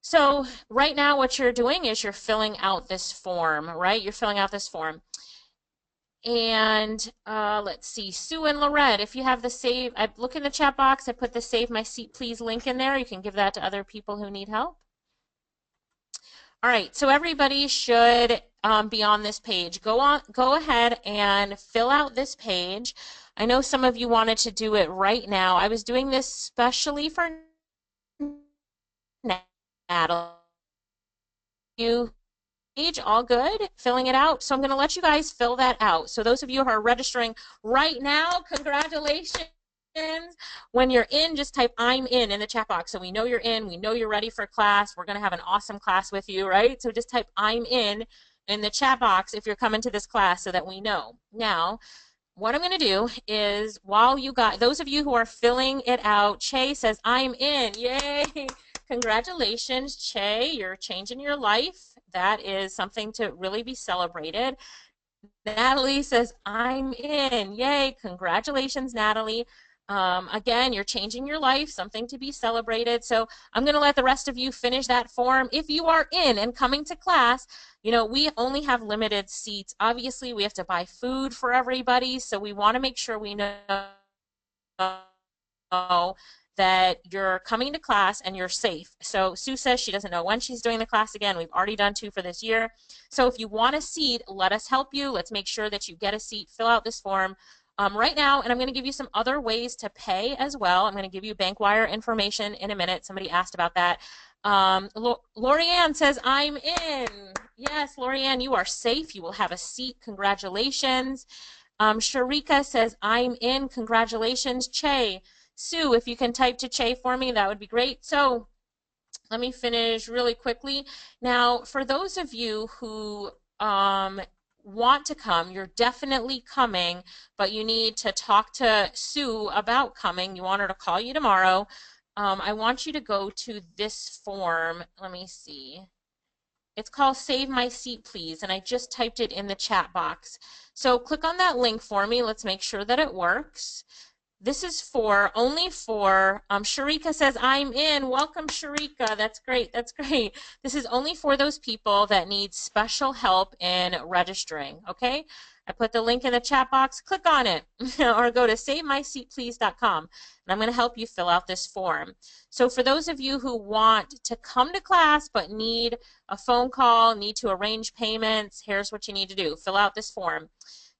So right now what you're doing is you're filling out this form, right? You're filling out this form. And let's see, Sue and Lorette, if you have the save, I look in the chat box, I put the Save My Seat Please link in there. You can give that to other people who need help. All right, so everybody should be on this page. Go ahead and fill out this page. I know some of you wanted to do it right now. I was doing this specially for Natalie. You page, all good, filling it out. So I'm going to let you guys fill that out. So those of you who are registering right now, congratulations. When you're in, just type I'm in the chat box. So we know you're in, we know you're ready for class. We're going to have an awesome class with you, right? So just type I'm in the chat box if you're coming to this class so that we know. Now, what I'm going to do is while you got, those of you who are filling it out, Che says I'm in, yay. Congratulations, Che, you're changing your life. That is something to really be celebrated. Natalie says, I'm in. Yay. Congratulations, Natalie. Again, you're changing your life, something to be celebrated. So I'm going to let the rest of you finish that form. If you are in and coming to class, you know, we only have limited seats. Obviously, we have to buy food for everybody. So we want to make sure we know that you're coming to class and you're safe. So Sue says she doesn't know when she's doing the class again. We've already done 2 for this year. So if you want a seat, let us help you. Let's make sure that you get a seat. Fill out this form right now, and I'm going to give you some other ways to pay as well. I'm going to give you bank wire information in a minute. Somebody asked about that. Lorianne says, I'm in. Yes, Lorianne, you are safe. You will have a seat. Congratulations. Sharika says, I'm in. Congratulations. Che. Sue, if you can type to Che for me, that would be great. So let me finish really quickly. Now, for those of you who want to come, you're definitely coming, but you need to talk to Sue about coming. You want her to call you tomorrow. I want you to go to this form. Let me see. It's called Save My Seat Please, and I just typed it in the chat box. So click on that link for me. Let's make sure that it works. This is only for, Sharika says, I'm in. Welcome, Sharika. That's great. That's great. This is only for those people that need special help in registering, okay? I put the link in the chat box. Click on it or go to savemyseatplease.com, and I'm going to help you fill out this form. So for those of you who want to come to class but need a phone call, need to arrange payments, here's what you need to do. Fill out this form.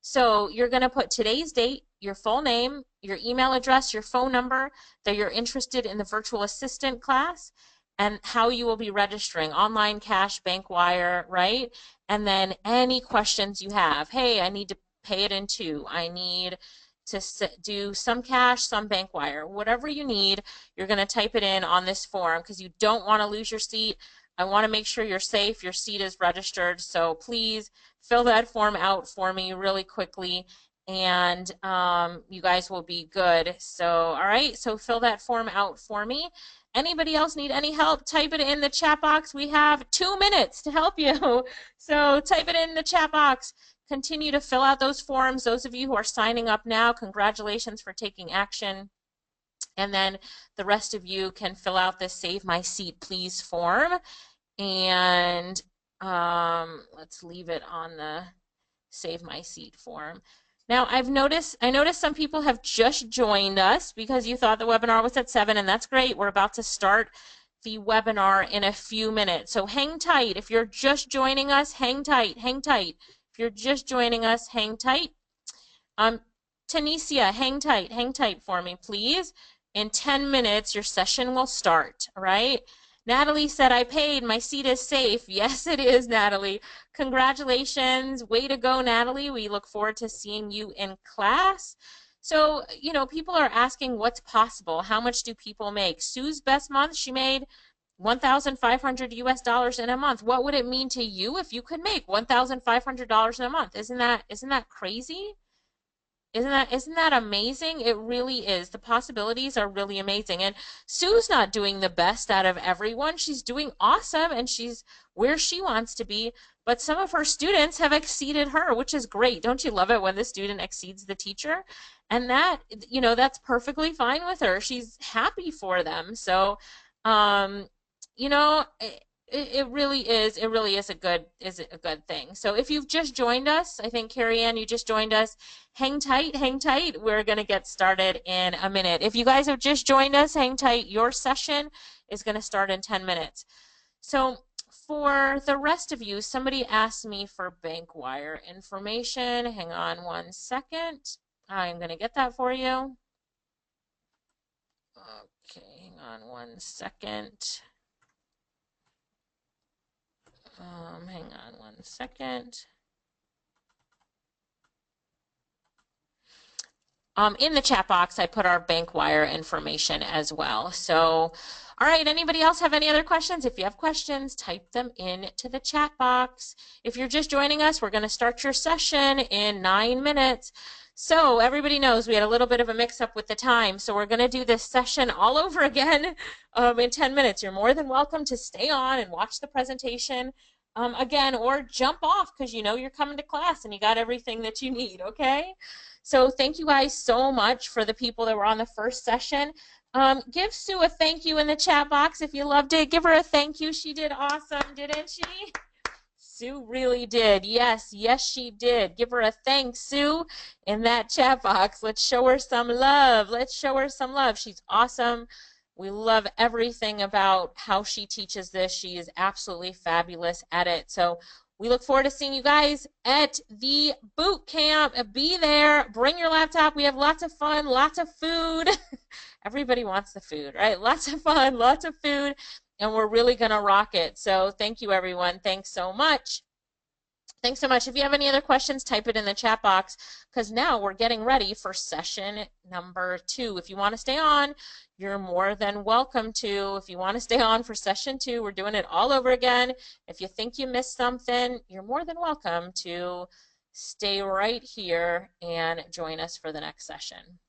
So you're going to put today's date, your full name, your email address, your phone number, that you're interested in the virtual assistant class, and how you will be registering, online, cash, bank wire, right? And then any questions you have. Hey, I need to pay it in 2. I need to do some cash, some bank wire. Whatever you need, you're going to type it in on this form because you don't want to lose your seat. I want to make sure you're safe, your seat is registered, so please fill that form out for me really quickly, and you guys will be good. So, all right, so fill that form out for me. Anybody else need any help? Type it in the chat box. We have 2 minutes to help you. So type it in the chat box. Continue to fill out those forms. Those of you who are signing up now, congratulations for taking action. And then the rest of you can fill out this Save My Seat Please form. And let's leave it on the Save My Seat form. Now I noticed some people have just joined us because you thought the webinar was at 7, and that's great. We're about to start the webinar in a few minutes. So hang tight. If you're just joining us, hang tight, hang tight. If you're just joining us, hang tight. Tanisha, hang tight for me, please. In 10 minutes, your session will start, all right? Natalie said, I paid, my seat is safe. Yes, it is, Natalie. Congratulations. Way to go, Natalie. We look forward to seeing you in class. So, you know, people are asking what's possible. How much do people make? Sue's best month, she made $1,500 US in a month. What would it mean to you if you could make $1,500 in a month? Isn't that crazy? Isn't that amazing? It really is. The possibilities are really amazing. And Sue's not doing the best out of everyone. She's doing awesome and she's where she wants to be. But some of her students have exceeded her, which is great. Don't you love it when the student exceeds the teacher? And that, you know, that's perfectly fine with her. She's happy for them. So, you know, it really is a good thing. So if you've just joined us, I think Carrie Ann, you just joined us, hang tight. We're going to get started in a minute. If you guys have just joined us, hang tight. Your session is going to start in 10 minutes. So for the rest of you, somebody asked me for bank wire information. Hang on one second. I'm going to get that for you. Okay, hang on one second. Hang on one second. In the chat box, I put our bank wire information as well. So, all right, anybody else have any other questions? If you have questions, type them into the chat box. If you're just joining us, we're going to start your session in 9 minutes. So everybody knows we had a little bit of a mix-up with the time, so we're going to do this session all over again in 10 minutes. You're more than welcome to stay on and watch the presentation again, or jump off because you know you're coming to class and you got everything that you need, okay? So thank you guys so much for the people that were on the first session. Give Sue a thank you in the chat box if you loved it. Give her a thank you. She did awesome, didn't she? Sue really did. Yes, she did. Give her a thanks, Sue, in that chat box. Let's show her some love. She's awesome. We love everything about how she teaches this. She is absolutely fabulous at it. So we look forward to seeing you guys at the boot camp. Be there. Bring your laptop. We have lots of fun, lots of food. Everybody wants the food, right? Lots of fun, lots of food. And we're really going to rock it. So thank you, everyone. Thanks so much. Thanks so much. If you have any other questions, type it in the chat box because now we're getting ready for session number 2. If you want to stay on, you're more than welcome to. If you want to stay on for session 2, we're doing it all over again. If you think you missed something, you're more than welcome to stay right here and join us for the next session.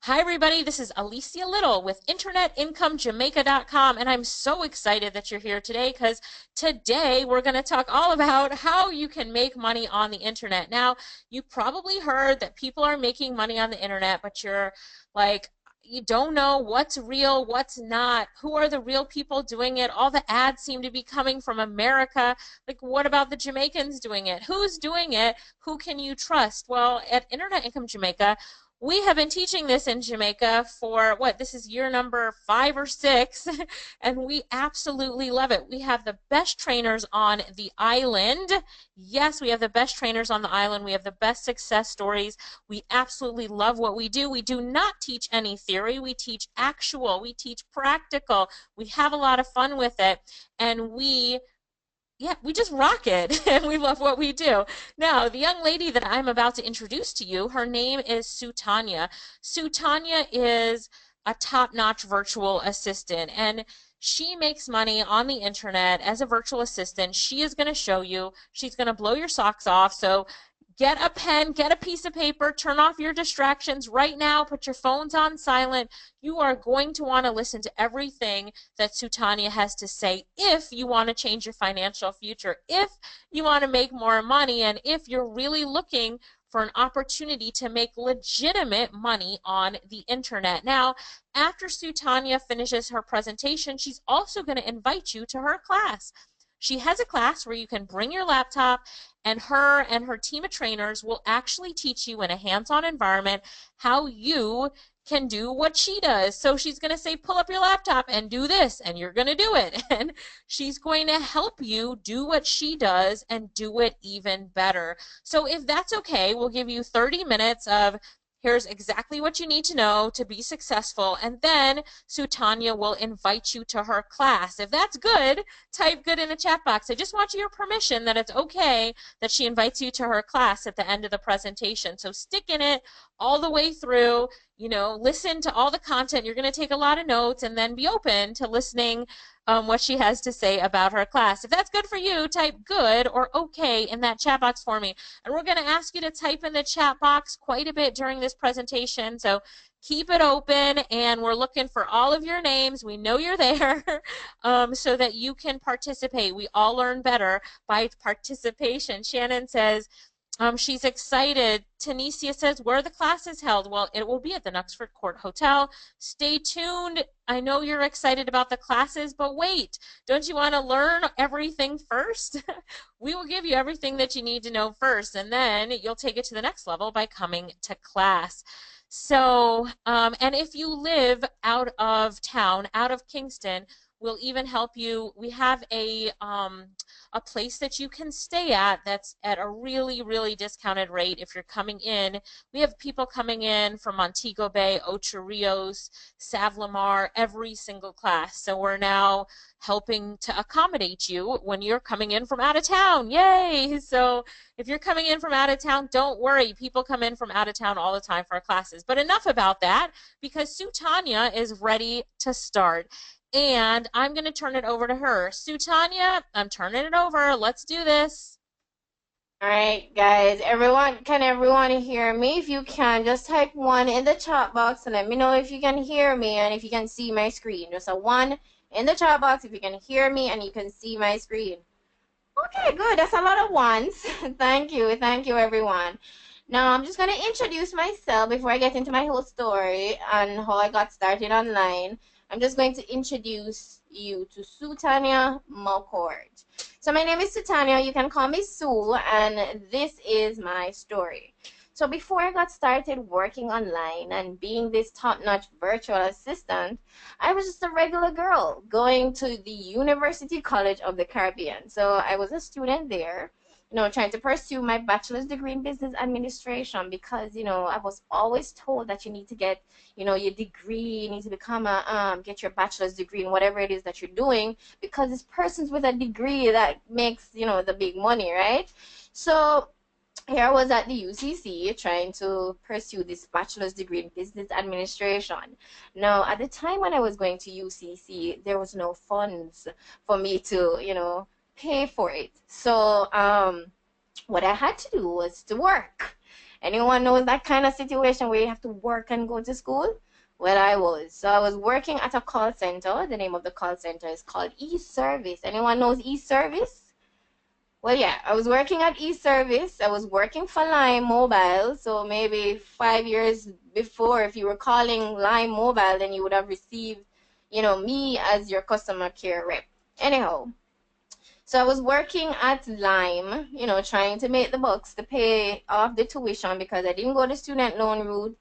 Hi everybody, this is Alicia Lyttle with InternetIncomeJamaica.com, and I'm so excited that you're here today because today we're going to talk all about how you can make money on the internet. Now, you probably heard that people are making money on the internet, but you're like, you don't know what's real, what's not, who are the real people doing it. All the ads seem to be coming from America. Like, what about the Jamaicans doing it? Who's doing it? Who can you trust? Well, at Internet Income Jamaica, we have been teaching this in Jamaica for, this is year number 5 or 6, and we absolutely love it. We have the best trainers on the island. Yes, we have the best trainers on the island. We have the best success stories. We absolutely love what we do. We do not teach any theory. We teach actual. We teach practical. We have a lot of fun with it, and we just rock it, and we love what we do. Now, the young lady that I'm about to introduce to you, her name is Sue Tanya. Sue Tanya is a top-notch virtual assistant, and she makes money on the internet as a virtual assistant. She is going to show you. She's going to blow your socks off, so get a pen, get a piece of paper, turn off your distractions right now, put your phones on silent. You are going to want to listen to everything that Sutanya has to say if you want to change your financial future, if you want to make more money, and if you're really looking for an opportunity to make legitimate money on the internet. Now, after Sutanya finishes her presentation, she's also going to invite you to her class. She has a class where you can bring your laptop, and her team of trainers will actually teach you in a hands-on environment how you can do what she does. So she's going to say, pull up your laptop and do this, and you're going to do it. And she's going to help you do what she does and do it even better. So if that's okay, we'll give you 30 minutes of here's exactly what you need to know to be successful, and then Sutanya will invite you to her class. If that's good, type good in the chat box. I just want your permission that it's okay that she invites you to her class at the end of the presentation. So stick in it all the way through, listen to all the content. You're going to take a lot of notes and then be open to listening what she has to say about her class. If that's good for you, type good or okay in that chat box for me. And we're going to ask you to type in the chat box quite a bit during this presentation. So keep it open, and we're looking for all of your names. We know you're there so that you can participate. We all learn better by participation. Shannon says, she's excited. Tanisha says, where the class is held? Well, it will be at the Knucksford Court Hotel. Stay tuned. I know you're excited about the classes, but wait, don't you want to learn everything first? We will give you everything that you need to know first, and then you'll take it to the next level by coming to class. So, and if you live out of town, out of Kingston, we'll even help you. We have a place that you can stay at that's at a really, really discounted rate if you're coming in. We have people coming in from Montego Bay, Ocho Rios, Savlamar, every single class. So we're now helping to accommodate you when you're coming in from out of town. Yay! So if you're coming in from out of town, don't worry. People come in from out of town all the time for our classes. But enough about that, because Sutanya is ready to start. And I'm going to turn it over to her. Sutanya, I'm turning it over. Let's do this. All right, guys, can everyone hear me? If you can, just type 1 in the chat box and let me know if you can hear me and if you can see my screen. Just a 1 in the chat box if you can hear me and you can see my screen. Okay, good. That's a lot of ones. Thank you, everyone. Now, I'm just going to introduce myself before I get into my whole story and how I got started online. I'm just going to introduce you to Sutanya McCord. So my name is Sutanya. You can call me Sue, and this is my story. So before I got started working online and being this top-notch virtual assistant, I was just a regular girl going to the University College of the Caribbean. So I was a student there, trying to pursue my bachelor's degree in business administration because, I was always told that you need to get, your degree, you need to become get your bachelor's degree in whatever it is that you're doing, because it's persons with a degree that makes, the big money, right? So here I was at the UCC trying to pursue this bachelor's degree in business administration. Now, at the time when I was going to UCC, there was no funds for me to, pay for it. So what I had to do was to work. Anyone knows that kind of situation where you have to work and go to school? Well, I was. So I was working at a call center. The name of the call center is called eService. Anyone knows eService? Well, yeah, I was working at eService. I was working for Lime Mobile. So maybe 5 years before, if you were calling Lime Mobile, then you would have received, me as your customer care rep. Anyhow, so I was working at Lime, trying to make the bucks to pay off the tuition because I didn't go the student loan route.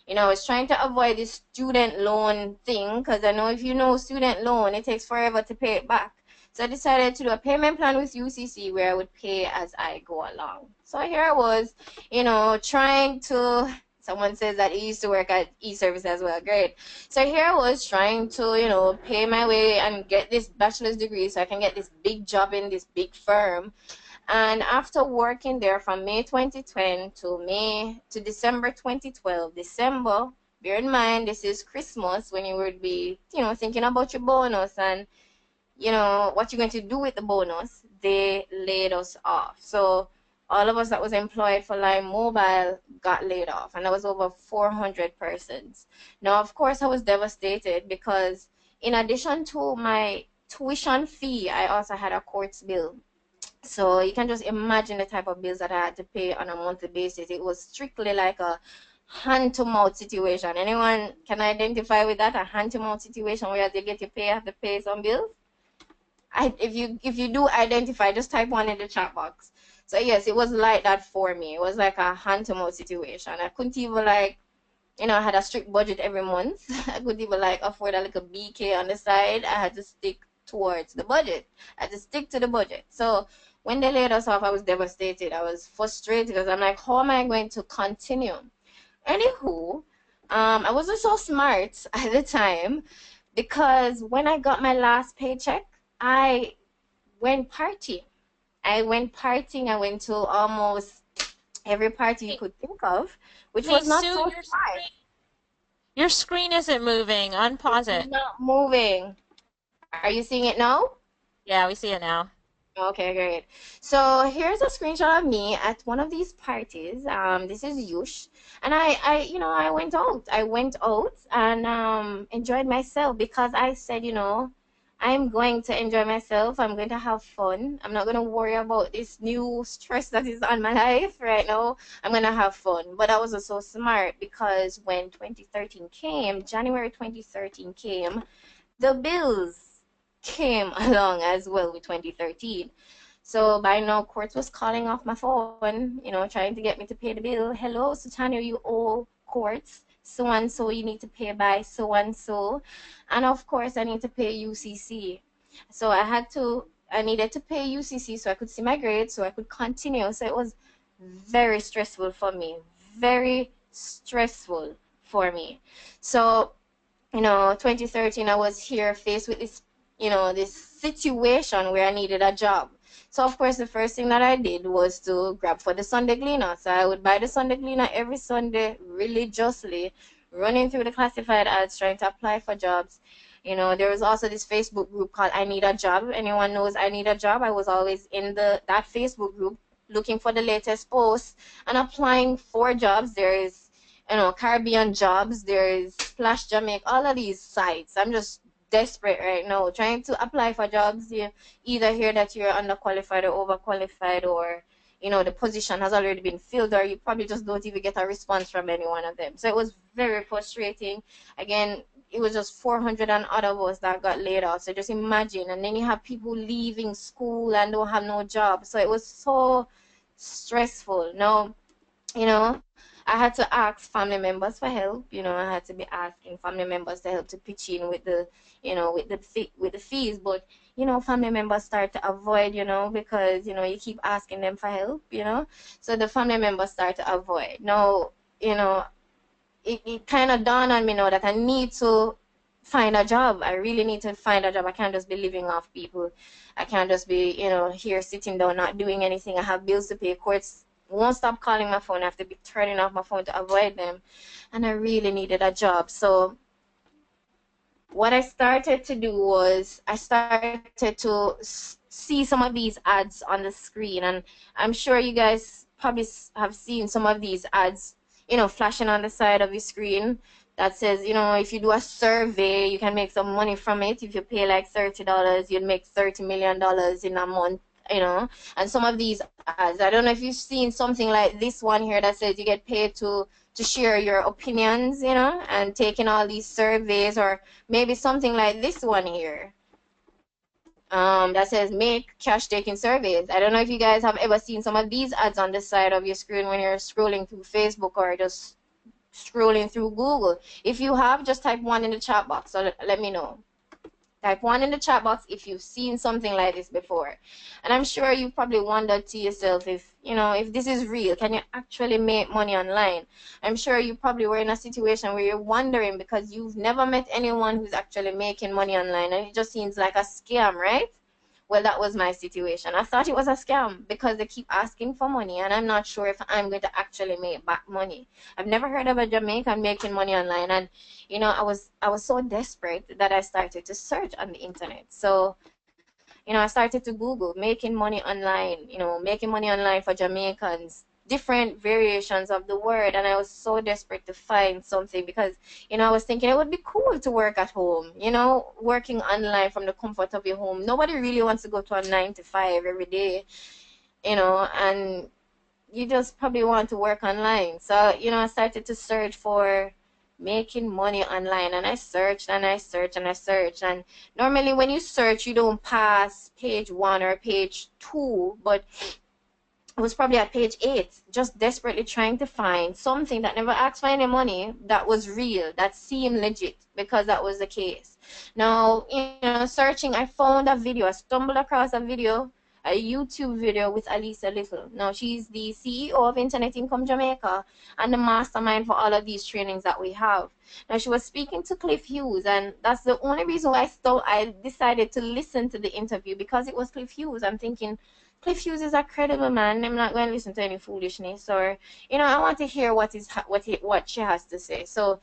I was trying to avoid the student loan thing because I know if you know student loan, it takes forever to pay it back. So I decided to do a payment plan with UCC where I would pay as I go along. So here I was, trying to... Someone says that he used to work at eService as well. Great. So here I was trying to, pay my way and get this bachelor's degree so I can get this big job in this big firm. And after working there from May 2010 to December 2012, December, bear in mind, this is Christmas when you would be, thinking about your bonus and, what you're going to do with the bonus, they laid us off. So all of us that was employed for Line Mobile got laid off, and that was over 400 persons. Now, of course, I was devastated because in addition to my tuition fee, I also had a courts bill. So you can just imagine the type of bills that I had to pay on a monthly basis. It was strictly like a hand to mouth situation. Anyone can identify with that? A hand to mouth situation where they get your pay, have to pay some bills? If you do identify, just type one in the chat box. So yes, it was like that for me. It was like a hand to mouth situation. I couldn't even like, I had a strict budget every month. I couldn't even like afford a little BK on the side. I had to stick towards the budget. I had to stick to the budget. So when they laid us off, I was devastated. I was frustrated because I'm like, how am I going to continue? Anywho, I wasn't so smart at the time because when I got my last paycheck, I went partying. I went partying. I went to almost every party you Hey, could think of, which hey was not Sue, so smart. your screen isn't moving. It Unpause is it. not moving. Are you seeing it now? Yeah, we see it now. Okay, great. So here's a screenshot of me at one of these parties. This is Yush, and I went out. I went out and enjoyed myself because I said, I'm going to enjoy myself. I'm going to have fun. I'm not going to worry about this new stress that is on my life right now. I'm going to have fun. But I was also smart because when 2013 came, January 2013 came, the bills came along as well with 2013. So by now, Quartz was calling off my phone, trying to get me to pay the bill. Hello, Sutanya, you owe Quartz so and so. You need to pay by so and so, and of course, I need to pay UCC. So I needed to pay UCC so I could see my grades, so I could continue. So it was very stressful for me, very stressful for me. So 2013, I was here faced with this situation where I needed a job. So, of course, the first thing that I did was to grab for the Sunday Gleaner. So I would buy the Sunday Gleaner every Sunday religiously, running through the classified ads, trying to apply for jobs. There was also this Facebook group called I Need a Job. Anyone knows I Need a Job? I was always in that Facebook group looking for the latest posts and applying for jobs. There is Caribbean Jobs, there's Splash Jamaica, all of these sites. I'm just desperate right now, trying to apply for jobs. You either hear that you're underqualified or overqualified, or the position has already been filled, or you probably just don't even get a response from any one of them. So it was very frustrating. Again, it was just 400 and other of us that got laid off. So just imagine, and then you have people leaving school and don't have no job. So it was so stressful. Now, I had to ask family members for help. I had to be asking family members to help to pitch in with the fees. But family members start to avoid. Because you keep asking them for help. So the family members start to avoid. Now, it kind of dawned on me now that I need to find a job. I really need to find a job. I can't just be living off people. I can't just be here sitting down not doing anything. I have bills to pay. Courts won't stop calling my phone. I have to be turning off my phone to avoid them. And I really needed a job. So what I started to do was I started to see some of these ads on the screen. And I'm sure you guys probably have seen some of these ads, flashing on the side of your screen that says, if you do a survey, you can make some money from it. If you pay like $30, you'd make $30 million in a month. And some of these ads, I don't know if you've seen something like this one here that says you get paid to share your opinions, and taking all these surveys, or maybe something like this one here that says make cash taking surveys. I don't know if you guys have ever seen some of these ads on the side of your screen when you're scrolling through Facebook or just scrolling through Google. If you have, just type one in the chat box, so let me know. Type one in the chat box if you've seen something like this before. And I'm sure you probably wondered to yourself if this is real, can you actually make money online? I'm sure you probably were in a situation where you're wondering because you've never met anyone who's actually making money online and it just seems like a scam, right? Well, that was my situation. I thought it was a scam because they keep asking for money and I'm not sure if I'm going to actually make back money. I've never heard of a Jamaican making money online, and I was so desperate that I started to search on the internet. So I started to Google making money online, making money online for Jamaicans, different variations of the word. And I was so desperate to find something because, I was thinking it would be cool to work at home, working online from the comfort of your home. Nobody really wants to go to a 9 to 5 every day, and you just probably want to work online. So, I started to search for making money online, and I searched and I searched and I searched. And normally when you search, you don't pass page 1 or page 2, but I was probably at page 8, just desperately trying to find something that never asked for any money, that was real, that seemed legit, because that was the case. Now, searching, I found a video. I stumbled across a YouTube video with Alicia Little. Now, she's the CEO of Internet Income Jamaica and the mastermind for all of these trainings that we have. Now, she was speaking to Cliff Hughes, and that's the only reason why I decided to listen to the interview, because it was Cliff Hughes. I'm thinking, Cliff Hughes is a credible man. I'm not going to listen to any foolishness, or I want to hear what she has to say. So,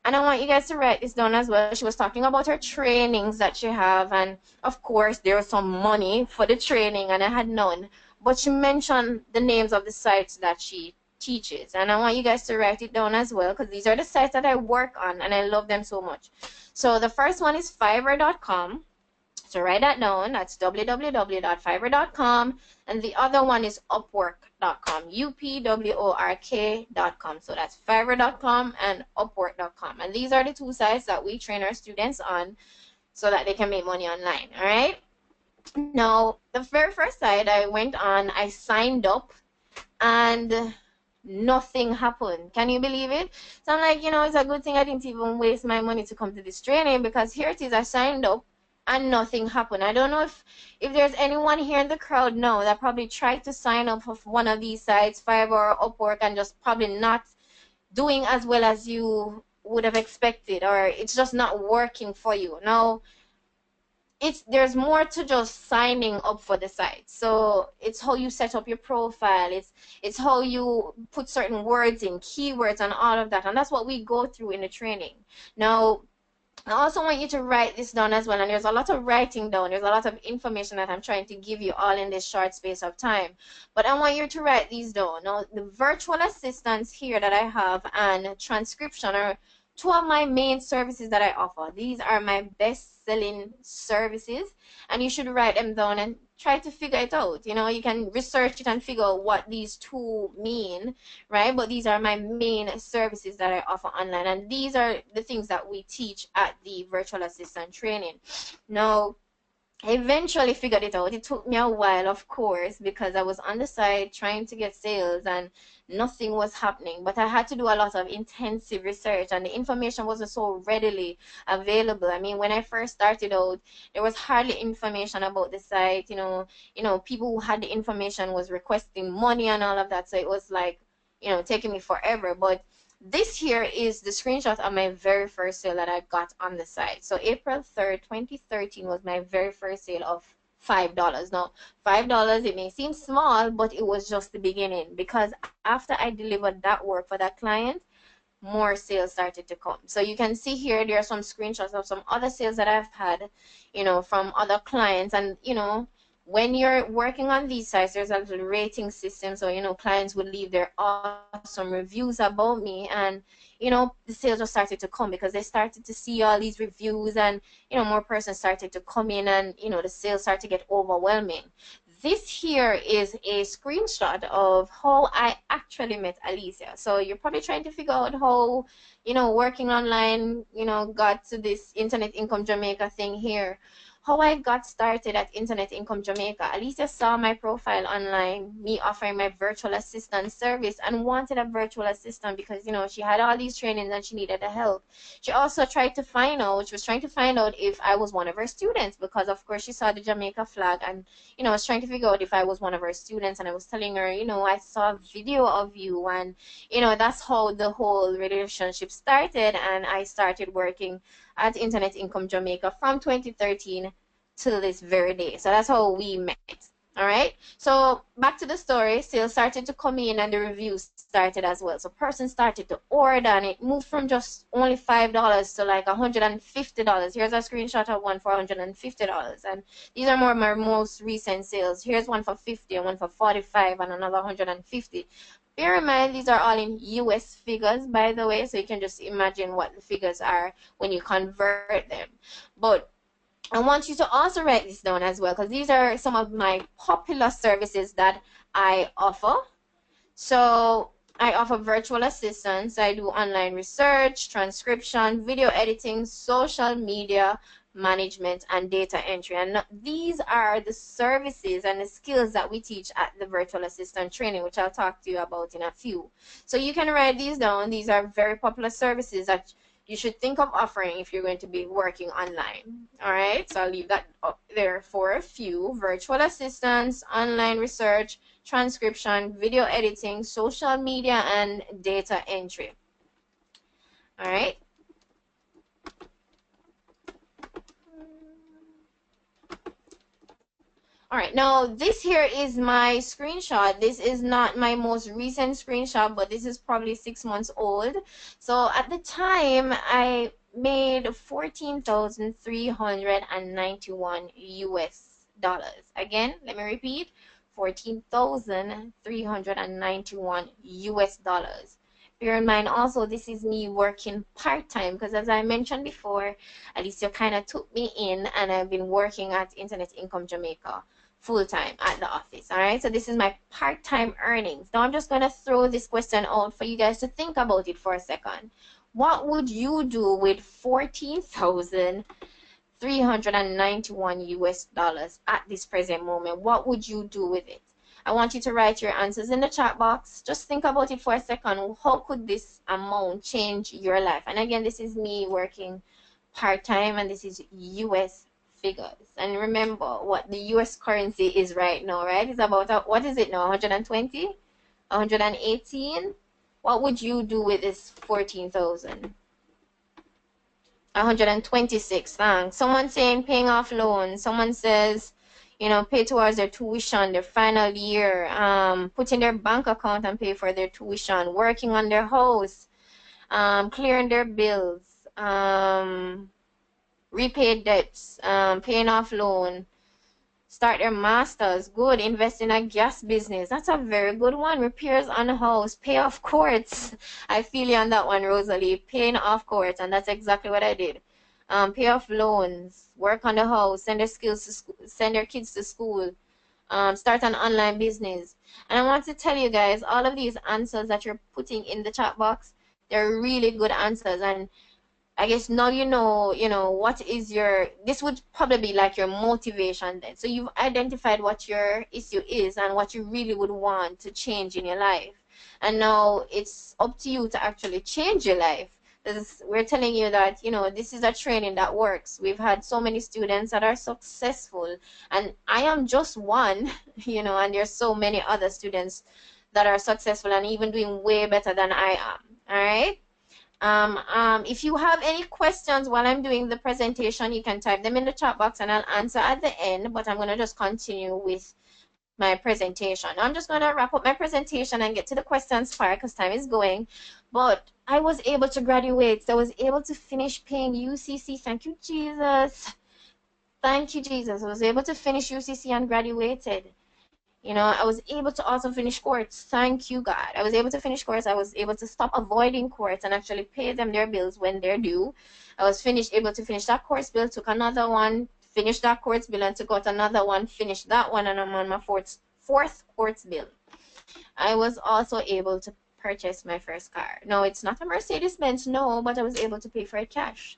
and I want you guys to write this down as well. She was talking about her trainings that she have, and of course there was some money for the training, and I had none. But she mentioned the names of the sites that she teaches, and I want you guys to write it down as well, because these are the sites that I work on and I love them so much. So the first one is Fiverr.com. So write that down. That's www.fiverr.com. And the other one is upwork.com. upwork.com. So that's fiverr.com and upwork.com. And these are the two sites that we train our students on so that they can make money online. All right. Now, the very first site I went on, I signed up and nothing happened. Can you believe it? So I'm like, it's a good thing I didn't even waste my money to come to this training, because here it is, I signed up and nothing happened. I don't know if there's anyone here in the crowd now that probably tried to sign up for one of these sites, Fiverr or Upwork, and just probably not doing as well as you would have expected, or it's just not working for you. Now, there's more to just signing up for the site. So it's how you set up your profile, it's how you put certain words in, keywords, and all of that, and that's what we go through in the training. Now, I also want you to write this down as well, and there's a lot of writing down. There's a lot of information that I'm trying to give you all in this short space of time, but I want you to write these down. Now, the virtual assistants here that I have and transcription are two of my main services that I offer. These are my best-selling services, and you should write them down and try to figure it out. You can research it and figure out what these two mean, right? But these are my main services that I offer online, and these are the things that we teach at the virtual assistant training. Now, I eventually figured it out. It took me a while, of course, because I was on the side trying to get sales and nothing was happening. But I had to do a lot of intensive research, and the information wasn't so readily available. I mean, when I first started out, there was hardly information about the site. People who had the information was requesting money and all of that. So it was like, taking me forever. But this here is the screenshot of my very first sale that I got on the site. So April 3rd, 2013 was my very first sale of $5. Now, $5, it may seem small, but it was just the beginning, because after I delivered that work for that client, more sales started to come. So you can see here, there are some screenshots of some other sales that I've had, from other clients. And, when you're working on these sites, there's a little rating system. So, clients would leave their awesome reviews about me, and, the sales just started to come because they started to see all these reviews, and, more persons started to come in, and, the sales started to get overwhelming. This here is a screenshot of how I actually met Alicia. So you're probably trying to figure out how, working online, got to this Internet Income Jamaica thing here. How I got started at Internet Income Jamaica. Alicia saw my profile online, me offering my virtual assistant service, and wanted a virtual assistant because, she had all these trainings and she needed the help. She also was trying to find out if I was one of her students, because of course she saw the Jamaica flag, and, I was trying to figure out if I was one of her students. And I was telling her, I saw a video of you, and, that's how the whole relationship started. And I started working at Internet Income Jamaica from 2013 till this very day. So that's how we met. All right. So back to the story. Sales started to come in and the reviews started as well. So person started to order and it moved from just only $5 to like $150. Here's a screenshot of one for $150. And these are more of my most recent sales. Here's one for 50 and one for 45 and another 150. Bear in mind, these are all in US figures, by the way, so you can just imagine what the figures are when you convert them. But I want you to also write this down as well, because these are some of my popular services that I offer. So I offer virtual assistants. I do online research, transcription, video editing, social media management, and data entry. And these are the services and the skills that we teach at the virtual assistant training, which I'll talk to you about in a few. So you can write these down. These are very popular services that you should think of offering if you're going to be working online. All right, so I'll leave that up there for a few. Virtual assistants, online research, transcription, video editing, social media, and data entry. All right. All right, now this here is my screenshot. This is not my most recent screenshot, but this is probably 6 months old. So at the time, I made 14,391 US dollars. Again, let me repeat, 14,391 US dollars. Bear in mind also, this is me working part-time because as I mentioned before, Alicia kind of took me in and I've been working at Internet Income Jamaica full-time at the office. All right, so this is my part-time earnings. Now I'm just going to throw this question out for you guys to think about it for a second. What would you do with 14,391 US dollars at this present moment? What would you do with it? I want you to write your answers in the chat box. Just think about it for a second. How could this amount change your life? And again, this is me working part-time and this is US figures. And remember what the US currency is right now, right? It's about, what is it now, 120? 118? What would you do with this 14,000? 126, thanks. Someone saying paying off loans. Someone says, you know, pay towards their tuition, their final year, put in their bank account and pay for their tuition, working on their house, clearing their bills, repay debts, paying off loan, start their masters, good, invest in a gas business. That's a very good one. Repairs on a house, pay off courts. I feel you on that one, Rosalie. Paying off courts, and that's exactly what I did. Pay off loans, work on the house, send their skills to school, send their kids to school, start an online business. And I want to tell you guys, all of these answers that you're putting in the chat box, they're really good answers. And I guess now you know, what is your, this would probably be like your motivation then. So you've identified what your issue is and what you really would want to change in your life. And now it's up to you to actually change your life. We're telling you that, this is a training that works. We've had so many students that are successful, and I am just one, and there's so many other students that are successful and even doing way better than I am. All right. If you have any questions while I'm doing the presentation, you can type them in the chat box and I'll answer at the end, but I'm going to just continue with my presentation. I'm just going to wrap up my presentation and get to the questions part because time is going. But I was able to graduate. So I was able to finish paying UCC. Thank you, Jesus. Thank you, Jesus. I was able to finish UCC and graduated. I was able to also finish courts. Thank you, God. I was able to finish courts. I was able to stop avoiding courts and actually pay them their bills when they're due. I was able to finish that course bill, took another one, finished that courts bill, and took out another one, finished that one, and I'm on my fourth courts bill. I was also able to purchase my first car. No, it's not a Mercedes-Benz, no, but I was able to pay for it cash.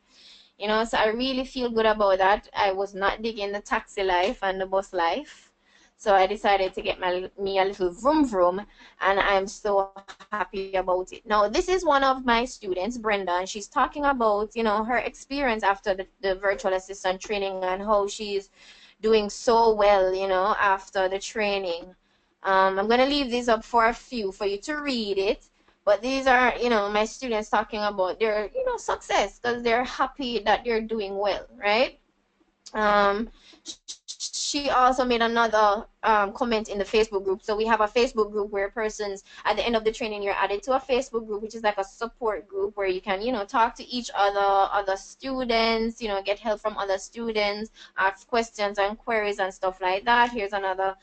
So I really feel good about that. I was not digging the taxi life and the bus life. So I decided to get me a little vroom vroom, and I'm so happy about it. Now, this is one of my students, Brenda, and she's talking about, her experience after the virtual assistant training and how she's doing so well, after the training. I'm going to leave this up for a few for you to read it. But these are, my students talking about their, success because they're happy that they're doing well, right? she also made another comment in the Facebook group. So we have a Facebook group where persons at the end of the training, you're added to a Facebook group, which is like a support group where you can, talk to each other students, get help from other students, ask questions and queries and stuff like that. Here's another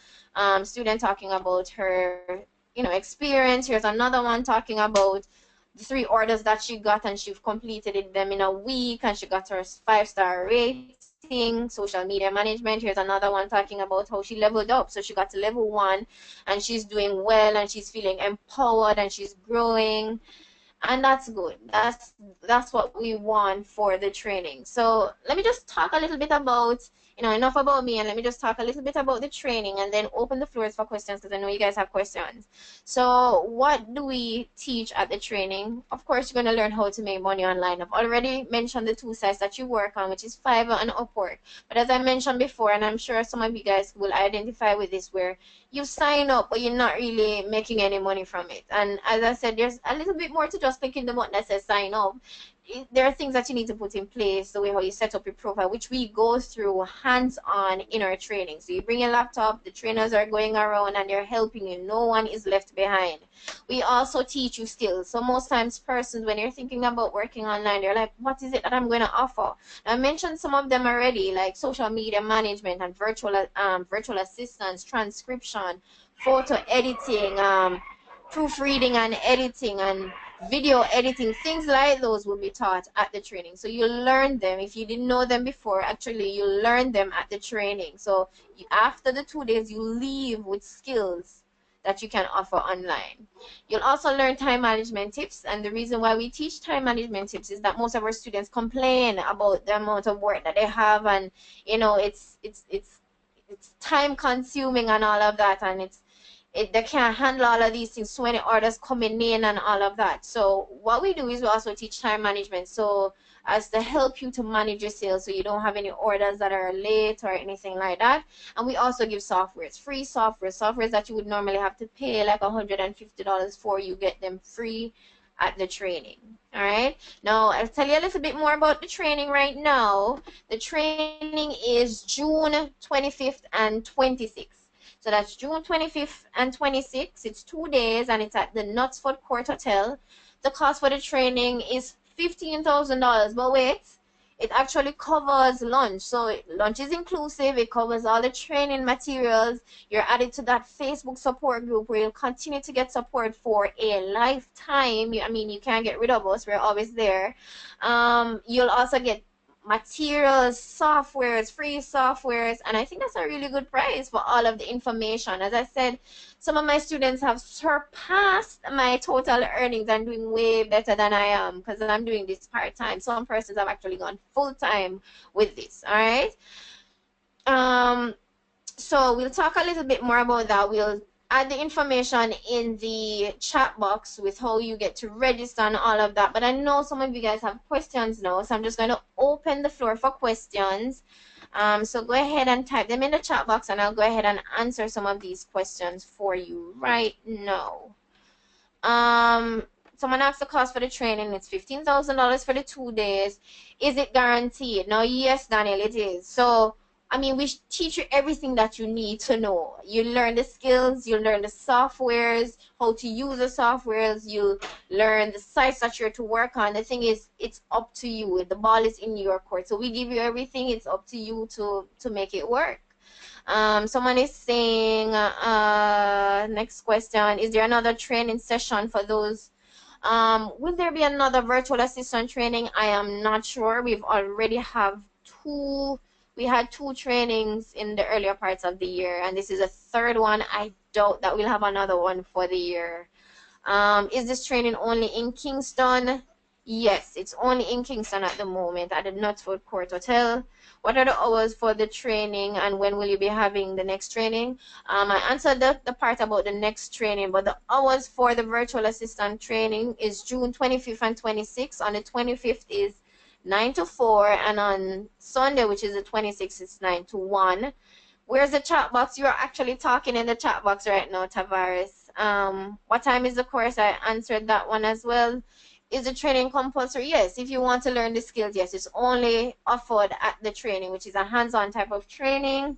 student talking about her, experience. Here's another one talking about the 3 orders that she got, and she completed them in a week, and she got her 5-star rating. Social media management. Here's another one talking about how she leveled up. So she got to level 1, and she's doing well, and she's feeling empowered, and she's growing. And that's good. That's what we want for the training. So let me just talk a little bit about, enough about me, and let me just talk a little bit about the training, and then open the floors for questions, because I know you guys have questions. So what do we teach at the training? Of course, you're going to learn how to make money online. I've already mentioned the 2 sites that you work on, which is Fiverr and Upwork. But as I mentioned before, and I'm sure some of you guys will identify with this, where you sign up, but you're not really making any money from it. And as I said, there's a little bit more to just clicking the button that says sign up. There are things that you need to put in place, the way how you set up your profile, which we go through hands-on in our training. So you bring your laptop, the trainers are going around and they're helping you. No one is left behind. We also teach you skills. So most times persons, when you're thinking about working online, they're like, what is it that I'm going to offer? I mentioned some of them already, like social media management and virtual assistants, transcription, photo editing, proofreading and editing, and video editing. Things like those will be taught at the training. So you learn them. If you didn't know them before, actually you learn them at the training. So after the 2 days, you leave with skills that you can offer online. You'll also learn time management tips, and the reason why we teach time management tips is that most of our students complain about the amount of work that they have, and it's time consuming and all of that, and they can't handle all of these things, so many orders coming in and all of that. So what we do is we also teach time management, so as to help you to manage your sales, so you don't have any orders that are late or anything like that. And we also give softwares, free softwares that you would normally have to pay like $150 for. You get them free at the training. All right, now I'll tell you a little bit more about the training right now. The training is June 25th and 26th. So that's June 25th and 26th. It's 2 days, and it's at the Knutsford Court Hotel. The cost for the training is $15,000. But wait, it actually covers lunch. So lunch is inclusive. It covers all the training materials. You're added to that Facebook support group where you'll continue to get support for a lifetime. You can't get rid of us. We're always there. You'll also get materials, softwares, free softwares, and I think that's a really good price for all of the information. As I said, some of my students have surpassed my total earnings and doing way better than I am, because I'm doing this part-time. Some persons have actually gone full-time with this. All right, so we'll talk a little bit more about that. We'll add the information in the chat box with how you get to register and all of that. But I know some of you guys have questions now, so I'm just going to open the floor for questions. So go ahead and type them in the chat box, and I'll go ahead and answer some of these questions for you right now. Someone asked the cost for the training. It's $15,000 for the 2 days. Is it guaranteed? Now, yes, Daniel, it is. So we teach you everything that you need to know. You learn the skills, you learn the softwares, how to use the softwares, you learn the sites that you're to work on. The thing is, it's up to you. The ball is in your court. So we give you everything. It's up to you to make it work. Someone is saying, next question, is there another training session for those? Will there be another virtual assistant training? I am not sure. We've already have two. We had 2 trainings in the earlier parts of the year, and this is a 3rd one. I doubt that we'll have another one for the year. Is this training only in Kingston? Yes, it's only in Kingston at the moment at the Knutsford Court Hotel. What are the hours for the training, and when will you be having the next training? I answered the part about the next training, but the hours for the virtual assistant training is June 25th and 26th. On the 25th is 9 to 4, and on Sunday, which is the 26th, it's 9 to 1. Where's the chat box? You're actually talking in the chat box right now, Tavares. What time is the course? I answered that one as well. Is the training compulsory? Yes. If you want to learn the skills, yes. It's only offered at the training, which is a hands-on type of training.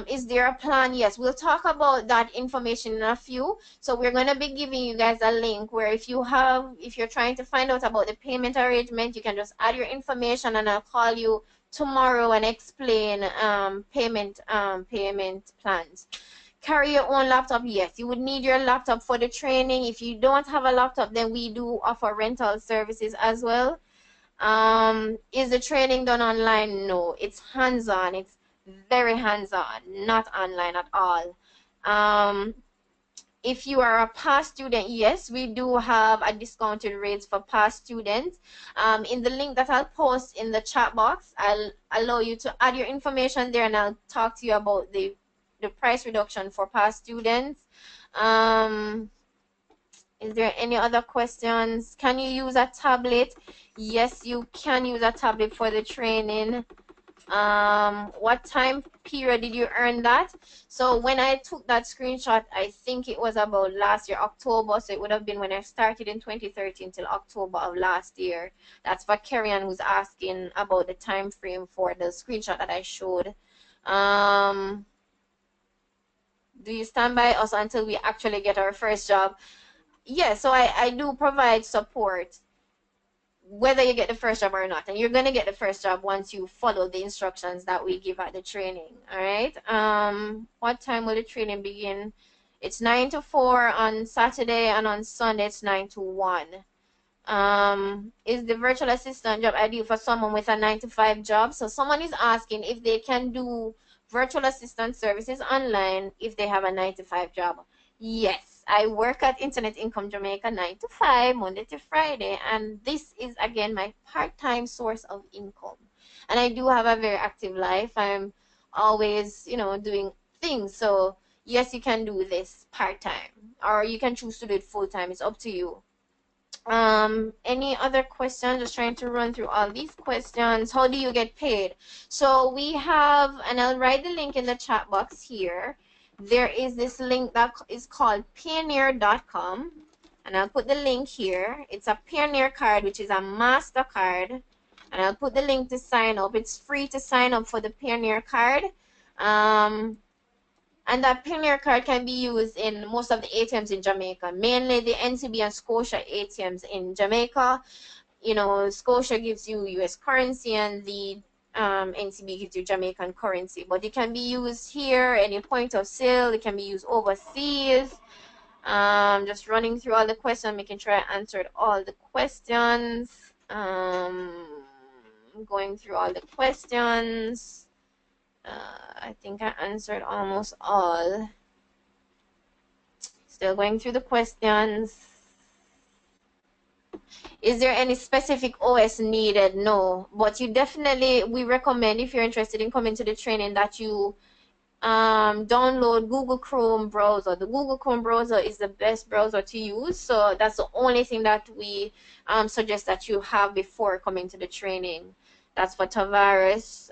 Is there a plan? Yes, we'll talk about that information in a few. So we're going to be giving you guys a link where if you're trying to find out about the payment arrangement, you can just add your information and I'll call you tomorrow and explain payment plans. Carry your own laptop. Yes, you would need your laptop for the training. If you don't have a laptop, then we do offer rental services as well. Is the training done online? No, it's hands-on. It's very hands-on, not online at all. If you are a past student, yes, we do have a discounted rates for past students. In the link that I'll post in the chat box, I'll allow you to add your information there and I'll talk to you about the price reduction for past students. Is there any other questions? Can you use a tablet? Yes, you can use a tablet for the training. What time period did you earn that? So when I took that screenshot, I think it was about last year, October. So it would have been when I started in 2013 till October of last year. That's what Karian was asking about the time frame for the screenshot that I showed. Do you stand by us until we actually get our first job? Yeah, so I do provide support whether you get the first job or not, and you're going to get the first job once you follow the instructions that we give at the training. All right. What time will the training begin? It's 9 to 4 on Saturday, and on Sunday it's 9 to 1. Is the virtual assistant job ideal for someone with a 9 to 5 job? So someone is asking if they can do virtual assistant services online if they have a 9 to 5 job. Yes, I work at Internet Income Jamaica 9 to 5, Monday to Friday, and this is again my part-time source of income. And I do have a very active life. I'm always, doing things. So yes, you can do this part-time, or you can choose to do it full-time. It's up to you. Any other questions? Just trying to run through all these questions. How do you get paid? So we have, and I'll write the link in the chat box here. There is this link that is called Payoneer.com, and I'll put the link here. It's a Payoneer card, which is a MasterCard, and I'll put the link to sign up. It's free to sign up for the Payoneer card. And that Payoneer card can be used in most of the ATMs in Jamaica, mainly the NCB and Scotia ATMs in Jamaica. Scotia gives you US currency and the NCB gives you Jamaican currency, but it can be used here, any point of sale. It can be used overseas. Just running through all the questions, making sure I answered all the questions. Going through all the questions. I think I answered almost all. Still going through the questions. Is there any specific OS needed? No, but we recommend, if you're interested in coming to the training, that you download Google Chrome browser. The Google Chrome browser is the best browser to use, so that's the only thing that we suggest that you have before coming to the training. That's for Tavares.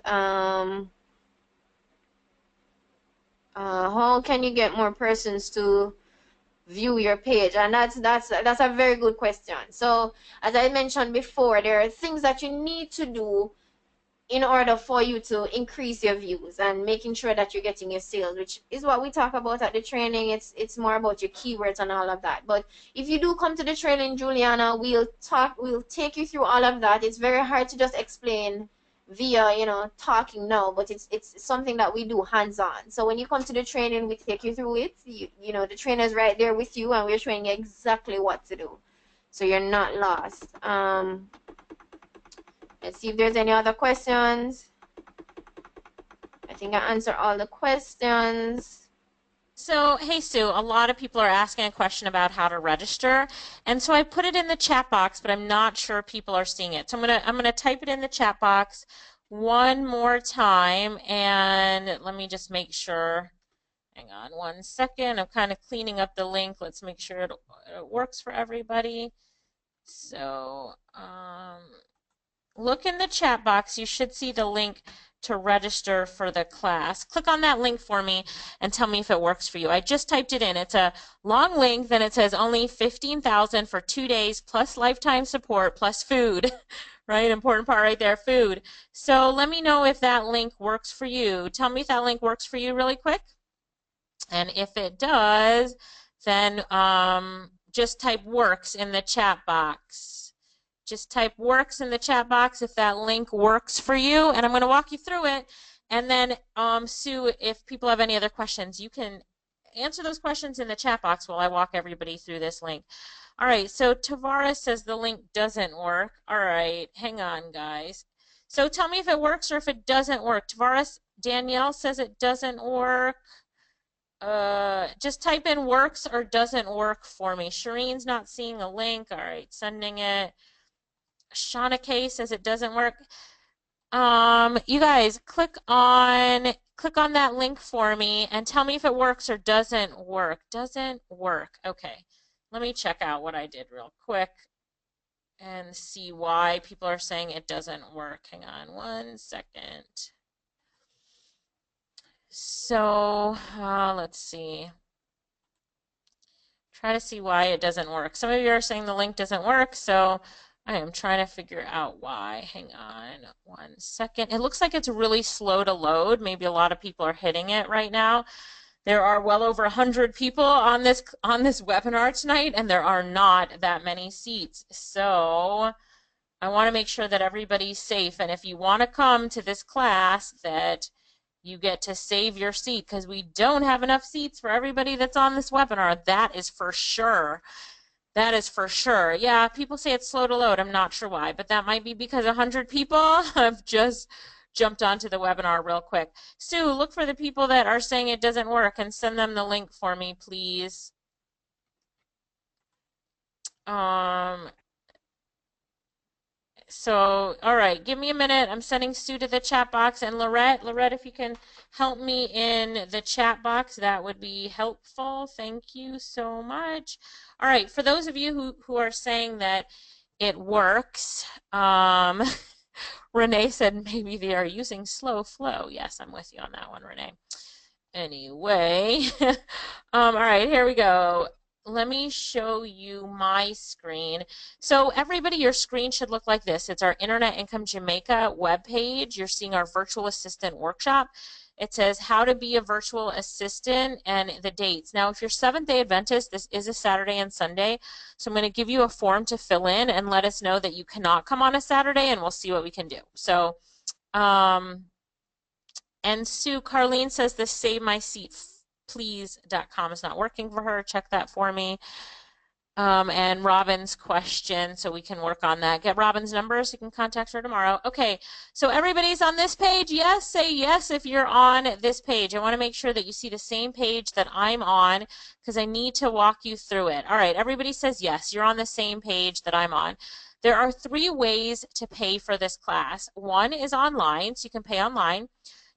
How can you get more persons to view your page? And that's a very good question. So as I mentioned before, there are things that you need to do in order for you to increase your views and making sure that you're getting your sales, which is what we talk about at the training. It's more about your keywords and all of that. But if you do come to the training, Juliana, we'll take you through all of that. It's very hard to just explain via talking now, but it's something that we do hands-on. So when you come to the training, we take you through it. The trainer's right there with you, and we're showing you exactly what to do, so you're not lost. Let's see if there's any other questions. I think I answered all the questions. So, hey Sue, a lot of people are asking a question about how to register, and so I put it in the chat box, but I'm not sure people are seeing it. So I'm gonna type it in the chat box one more time, and let me just make sure. Hang on one second. I'm kind of cleaning up the link. Let's make sure it works for everybody. So, look in the chat box. You should see the link to register for the class. Click on that link for me and tell me if it works for you. I just typed it in. It's a long link, then it says only $15,000 for 2 days plus lifetime support plus food Right? Important part right there, food. So let me know if that link works for you. Tell me if that link works for you really quick. And if it does, then just type works in the chat box. Just type works in the chat box if that link works for you. And I'm going to walk you through it. And then, Sue, if people have any other questions, you can answer those questions in the chat box while I walk everybody through this link. All right, so Tavares says the link doesn't work. All right, hang on, guys. So tell me if it works or if it doesn't work. Tavares, Danielle says it doesn't work. Just type in works or doesn't work for me. Shireen's not seeing a link. All right, sending it. Shauna K says it doesn't work. You guys click on that link for me and tell me if it works or doesn't work. Doesn't work. Okay. Let me check out what I did real quick and see why people are saying it doesn't work. Hang on 1 second. So, let's see. Try to see why it doesn't work. Some of you are saying the link doesn't work, so I am trying to figure out why. Hang on 1 second. It looks like it's really slow to load. Maybe a lot of people are hitting it right now. There are well over 100 people on this webinar tonight, and there are not that many seats. So I want to make sure that everybody's safe. And if you want to come to this class, that you get to save your seat because we don't have enough seats for everybody that's on this webinar. That is for sure. That is for sure. Yeah, people say it's slow to load. I'm not sure why, but that might be because 100 people have just jumped onto the webinar real quick. Sue, look for the people that are saying it doesn't work and send them the link for me, please. So, all right, give me a minute. I'm sending Sue to the chat box. And Lorette, if you can help me in the chat box, that would be helpful. Thank you so much. All right, for those of you who are saying that it works, Renee said maybe they are using slow flow. Yes, I'm with you on that one, Renee. Anyway, all right, here we go. Let me show you my screen. So everybody, your screen should look like this. It's our Internet Income Jamaica webpage. You're seeing our virtual assistant workshop. It says how to be a virtual assistant and the dates. Now, if you're Seventh-day Adventist, this is a Saturday and Sunday. So I'm going to give you a form to fill in and let us know that you cannot come on a Saturday, and we'll see what we can do. So, and Sue, Carlene says the save my seat please.com is not working for her. Check that for me. And Robin's question, so we can work on that. Get Robin's number so you can contact her tomorrow. Okay, so everybody's on this page? Yes, say yes if you're on this page. I want to make sure that you see the same page that I'm on because I need to walk you through it. All right, everybody says yes, you're on the same page that I'm on. There are 3 ways to pay for this class. 1 is online, so you can pay online.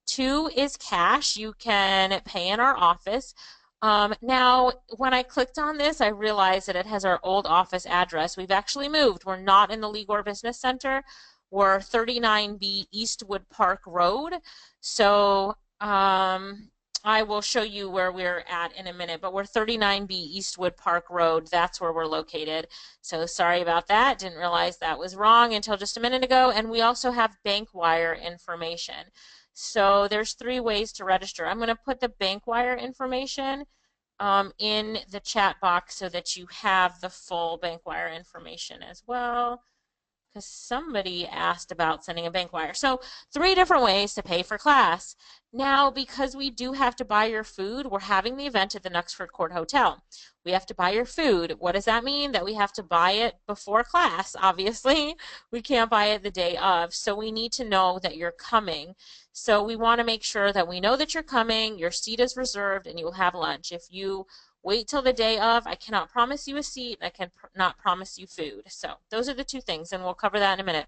2 is cash. You can pay in our office. Now, when I clicked on this, I realized that it has our old office address. We've actually moved. We're not in the Ligor Business Center. We're 39B Eastwood Park Road. So I will show you where we're at in a minute, but we're 39B Eastwood Park Road. That's where we're located. So sorry about that. Didn't realize that was wrong until just a minute ago. And we also have bank wire information. So there's 3 ways to register. I'm going to put the bank wire information in the chat box so that you have the full bank wire information as well, because somebody asked about sending a bank wire. So 3 different ways to pay for class. Now, because we do have to buy your food, we're having the event at the Knucksford Court Hotel. We have to buy your food. What does that mean? That we have to buy it before class, obviously. We can't buy it the day of, so we need to know that you're coming. So we want to make sure that we know that you're coming, your seat is reserved, and you will have lunch. If you wait till the day of, I cannot promise you a seat, I cannot promise you food. So those are the 2 things, and we'll cover that in a minute.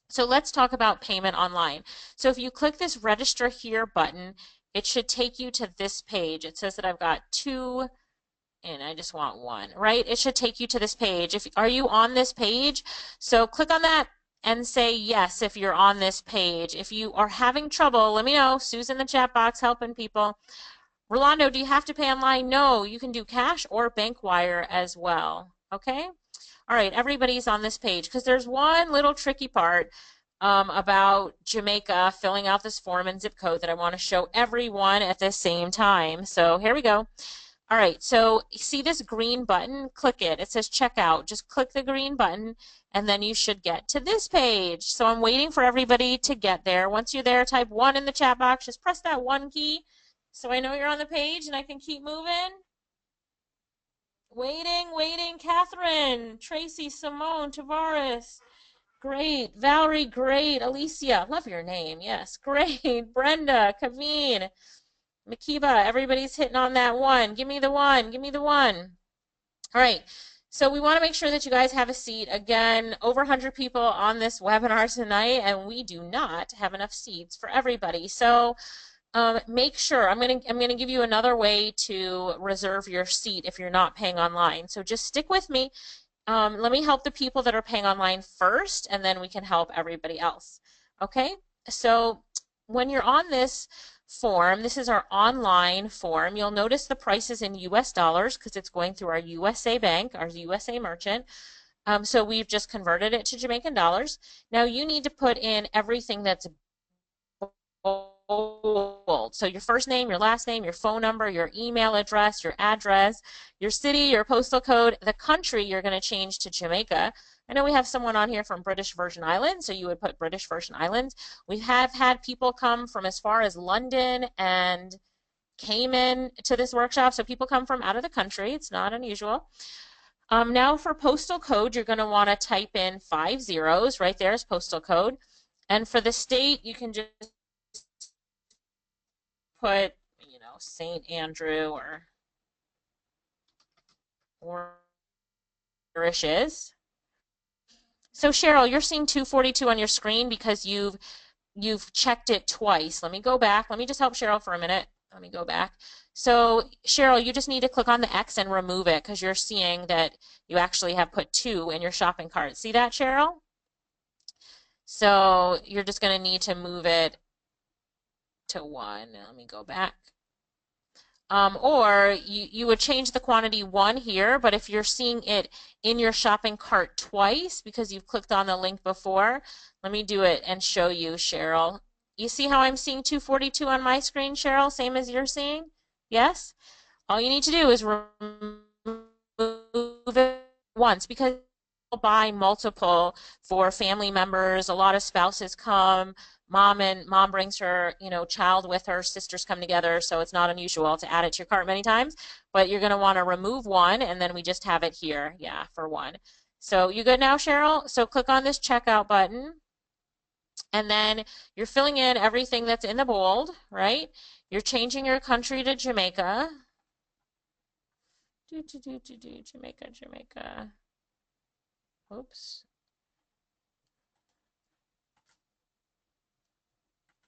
So let's talk about payment online. So if you click this register here button, it should take you to this page. It says that I've got 2 and I just want 1, right? It should take you to this page. Are you on this page? So click on that and say yes if you're on this page. If you are having trouble, let me know. Sue's in the chat box helping people. Rolando, do you have to pay online? No, you can do cash or bank wire as well. Okay? All right, everybody's on this page because there's one little tricky part about Jamaica filling out this form and zip code that I want to show everyone at the same time. So here we go. All right, so see this green button? Click it. It says checkout. Just click the green button and then you should get to this page. So I'm waiting for everybody to get there. Once you're there, type 1 in the chat box. Just press that 1 key so I know you're on the page and I can keep moving. Waiting. Catherine, Tracy, Simone, Tavares. Great. Valerie, great. Alicia, love your name. Yes, great. Brenda, Kaveen, Makiba, everybody's hitting on that 1. Give me the 1. Give me the 1. All right. So we want to make sure that you guys have a seat. Again, over 100 people on this webinar tonight, and we do not have enough seats for everybody. So make sure, I'm gonna give you another way to reserve your seat if you're not paying online. So just stick with me. Let me help the people that are paying online first, and then we can help everybody else. Okay, so when you're on this form, this is our online form, you'll notice the prices in US dollars because it's going through our USA bank, our USA merchant. So we've just converted it to Jamaican dollars. Now you need to put in everything that's bold. So your first name, your last name, your phone number, your email address, your city, your postal code, the country you're going to change to Jamaica. I know we have someone on here from British Virgin Islands, so you would put British Virgin Islands. We have had people come from as far as London and Cayman to this workshop, so people come from out of the country. It's not unusual. Now for postal code, you're going to want to type in 5 zeros. Right there is postal code. And for the state, you can just put, you know, St. Andrew or where is. So Cheryl, you're seeing 242 on your screen because you've checked it twice. Let me go back. Let me just help Cheryl for a minute. Let me go back. So Cheryl, you just need to click on the X and remove it because you're seeing that you actually have put 2 in your shopping cart. See that, Cheryl? So you're just going to need to move it to 1. Let me go back. Or you would change the quantity 1 here, but if you're seeing it in your shopping cart twice because you've clicked on the link before, let me do it and show you, Cheryl. You see how I'm seeing 242 on my screen, Cheryl? Same as you're seeing? Yes? All you need to do is remove it once because people buy multiple for family members. A lot of spouses come. Mom brings her, you know, child with her, sisters come together, so it's not unusual to add it to your cart many times, but you're going to want to remove 1 and then we just have it here, yeah, for 1. So you good now, Cheryl? So click on this checkout button and then you're filling in everything that's in the bold, right? You're changing your country to Jamaica. Jamaica. Oops.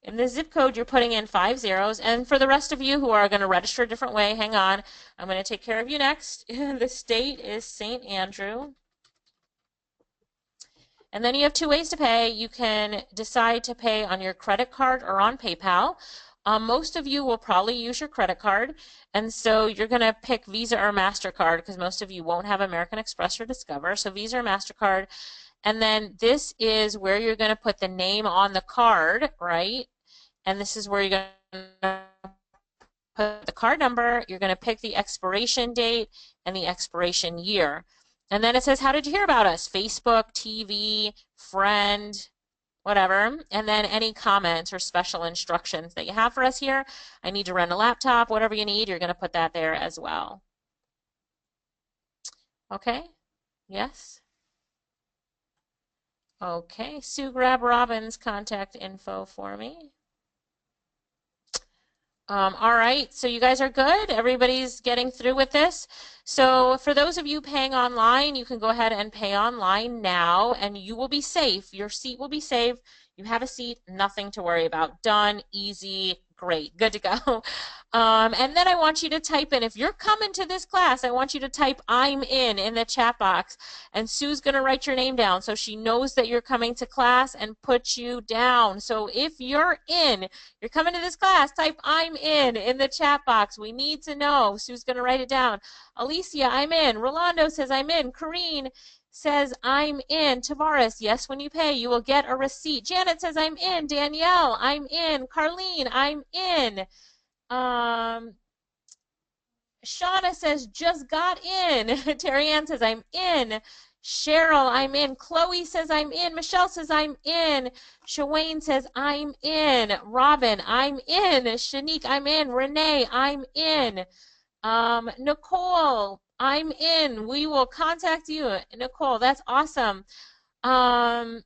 In the zip code, you're putting in 5 zeros. And for the rest of you who are going to register a different way, hang on. I'm going to take care of you next. The state is St. Andrew. And then you have 2 ways to pay. You can decide to pay on your credit card or on PayPal. Most of you will probably use your credit card. And so you're going to pick Visa or MasterCard because most of you won't have American Express or Discover. So Visa or MasterCard. And then this is where you're going to put the name on the card, right? And this is where you're going to put the card number, you're going to pick the expiration date and the expiration year. And then it says, how did you hear about us? Facebook, TV, friend, whatever. And then any comments or special instructions that you have for us here. I need to rent a laptop, whatever you need, you're going to put that there as well. Okay? Yes? Okay, Sue, grab Robin's contact info for me. All right, so you guys are good? Everybody's getting through with this? So for those of you paying online, you can go ahead and pay online now and you will be safe. Your seat will be safe. You have a seat, nothing to worry about. Done, easy, great, good to go. And then I want you to type in, if you're coming to this class, I want you to type I'm in the chat box. And Sue's going to write your name down so she knows that you're coming to class and put you down. So if you're coming to this class, type I'm in the chat box. We need to know. Sue's going to write it down. Alicia, I'm in. Rolando says I'm in. Corrine says, I'm in. Tavares, yes, when you pay, you will get a receipt. Janet says, I'm in. Danielle, I'm in. Carlene, I'm in. Um, Shauna says, just got in. Terry Ann says, I'm in. Cheryl, I'm in. Chloe says, I'm in. Michelle says, I'm in. Shawayne says, I'm in. Robin, I'm in. Shanique, I'm in. Renee, I'm in. Nicole, I'm in. We will contact you. Nicole, that's awesome. Um,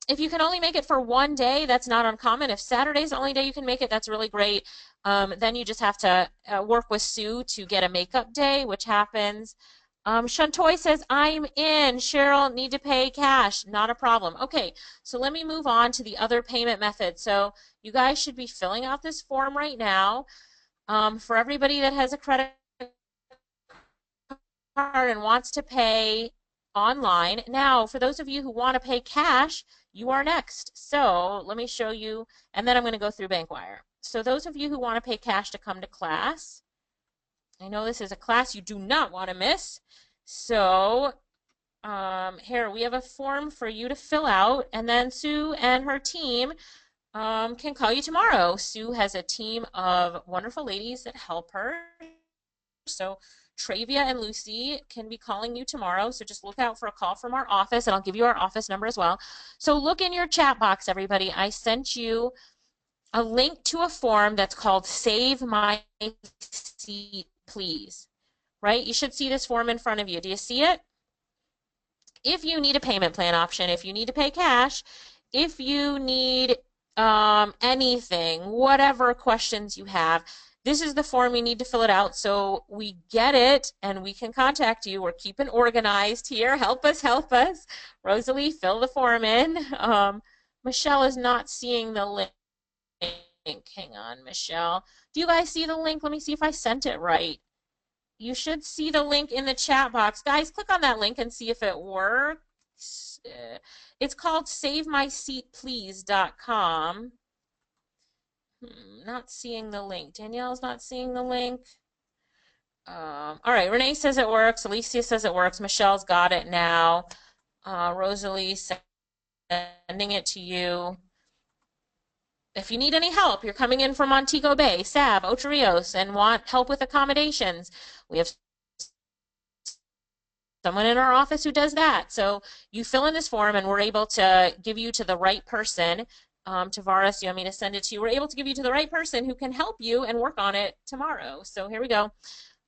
if you can only make it for one day, that's not uncommon. If Saturday's the only day you can make it, that's really great. Then you just have to work with Sue to get a makeup day, which happens. Shantoy says, I'm in. Cheryl, need to pay cash. Not a problem. Okay, so let me move on to the other payment method. So you guys should be filling out this form right now. For everybody that has a credit card and wants to pay online. Now, for those of you who want to pay cash, you are next. So let me show you, and then I'm going to go through Bankwire. So those of you who want to pay cash to come to class, I know this is a class you do not want to miss. So here we have a form for you to fill out, and then Sue and her team can call you tomorrow. Sue has a team of wonderful ladies that help her. So Travia and Lucy can be calling you tomorrow. So just look out for a call from our office, and I'll give you our office number as well. So look in your chat box, everybody. I sent you a link to a form that's called Save My Seat, Please. Right? You should see this form in front of you. Do you see it? If you need a payment plan option, if you need to pay cash, if you need anything, whatever questions you have, this is the form you need to fill it out so we get it and we can contact you. We're keeping organized here. Help us, help us. Rosalie, fill the form in. Michelle is not seeing the link. Hang on, Michelle. Do you guys see the link? Let me see if I sent it right. You should see the link in the chat box. Guys, click on that link and see if it works. It's called SaveMySeatPlease.com. Not seeing the link. Danielle's not seeing the link. All right, Renee says it works. Alicia says it works. Michelle's got it now. Rosalie sending it to you. If you need any help, you're coming in from Montego Bay, Sab, Ocho Rios, and want help with accommodations, we have someone in our office who does that. So you fill in this form and we're able to give you to the right person. Tavares, you want me to send it to you? We're able to give you to the right person who can help you and work on it tomorrow. So here we go.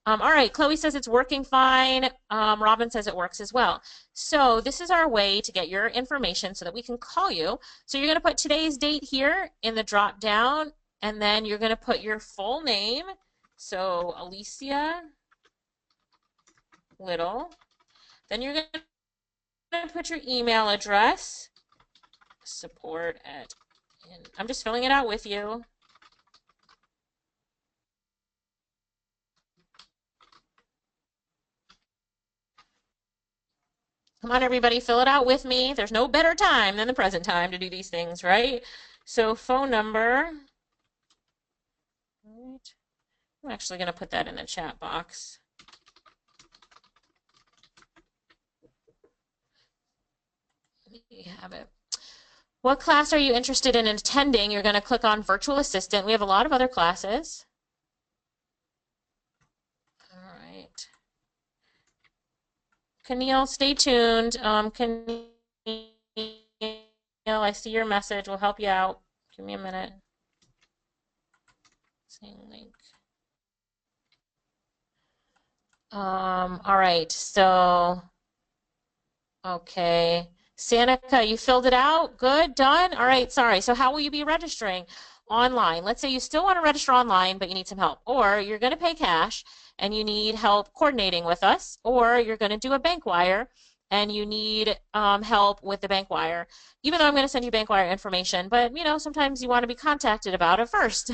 All right, Chloe says it's working fine. Robin says it works as well. So this is our way to get your information so that we can call you. So you're going to put today's date here in the drop down, and then you're going to put your full name. So Alicia Lyttle. Then you're going to put your email address, support at, I'm just filling it out with you. Come on, everybody, fill it out with me. There's no better time than the present time to do these things, right? So phone number. Right. I'm actually going to put that in the chat box. You have it. What class are you interested in attending? You're going to click on Virtual Assistant. We have a lot of other classes. All right. Keneal, stay tuned. Keneal, I see your message. We'll help you out. Give me a minute. Same link. All right, so, okay. Sanica, you filled it out? Good, done? All right, sorry. So how will you be registering? Online. Let's say you still want to register online, but you need some help. Or you're going to pay cash and you need help coordinating with us. Or you're going to do a bank wire and you need help with the bank wire. Even though I'm going to send you bank wire information, but you know, sometimes you want to be contacted about it first.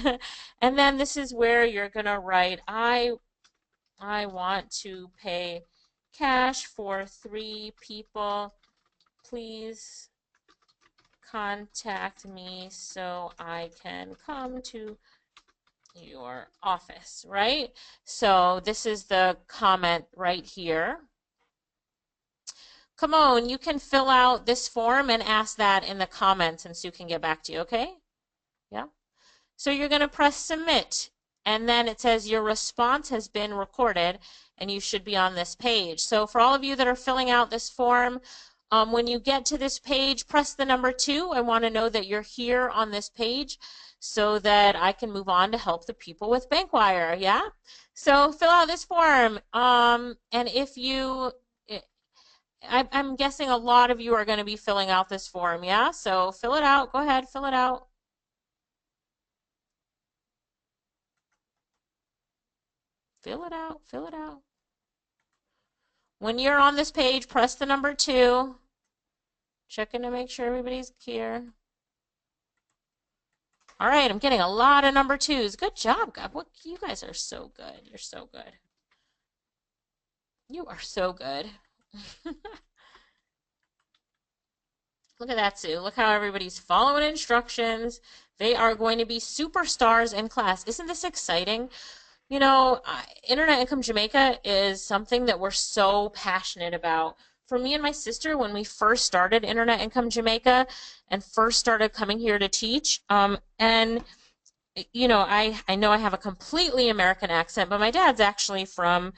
And then this is where you're going to write, I want to pay cash for 3 people. Please contact me so I can come to your office, right? So this is the comment right here. Come on, you can fill out this form and ask that in the comments and Sue can get back to you, okay? Yeah. So you're going to press submit, and then it says your response has been recorded, and you should be on this page. So for all of you that are filling out this form, when you get to this page, press the number 2. I want to know that you're here on this page so that I can move on to help the people with Bankwire, yeah? So fill out this form, and if you, I'm guessing a lot of you are going to be filling out this form, yeah? So fill it out. Go ahead, fill it out. Fill it out, fill it out. When you're on this page, press the number 2. Checking to make sure everybody's here. All right, I'm getting a lot of number 2s. Good job, God. What, you guys are so good. You're so good. You are so good. Look at that, Sue. Look how everybody's following instructions. They are going to be superstars in class. Isn't this exciting? You know, Internet Income Jamaica is something that we're so passionate about. For me and my sister, when we first started Internet Income Jamaica and first started coming here to teach, and you know, I know I have a completely American accent, but my dad's actually from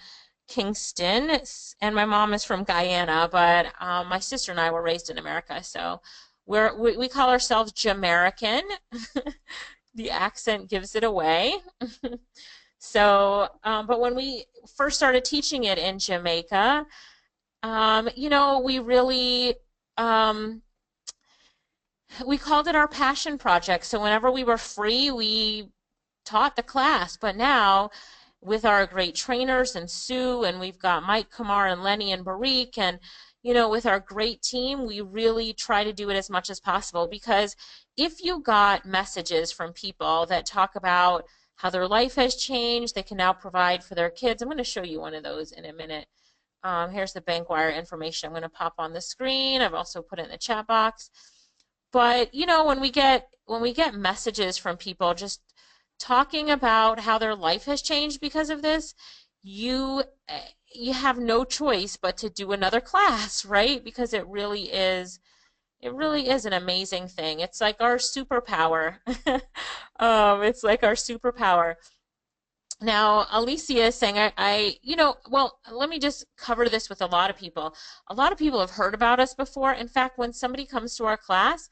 Kingston, and my mom is from Guyana, but my sister and I were raised in America, so we call ourselves Jamaican. The accent gives it away. So, but when we first started teaching it in Jamaica, you know, we really, we called it our passion project. So whenever we were free, we taught the class. But now, with our great trainers and Sue, and we've got Mike, Kamar, and Lenny and Barik, and you know, with our great team, we really try to do it as much as possible because if you got messages from people that talk about how their life has changed, they can now provide for their kids. I'm going to show you one of those in a minute. Here's the Bankwire information. I'm going to pop on the screen. I've also put it in the chat box. But you know, when we get messages from people just talking about how their life has changed because of this, you you have no choice but to do another class, right? Because it really is an amazing thing. It's like our superpower. It's like our superpower. Now, Alicia is saying, you know, well, let me just cover this with a lot of people. A lot of people have heard about us before. In fact, when somebody comes to our class,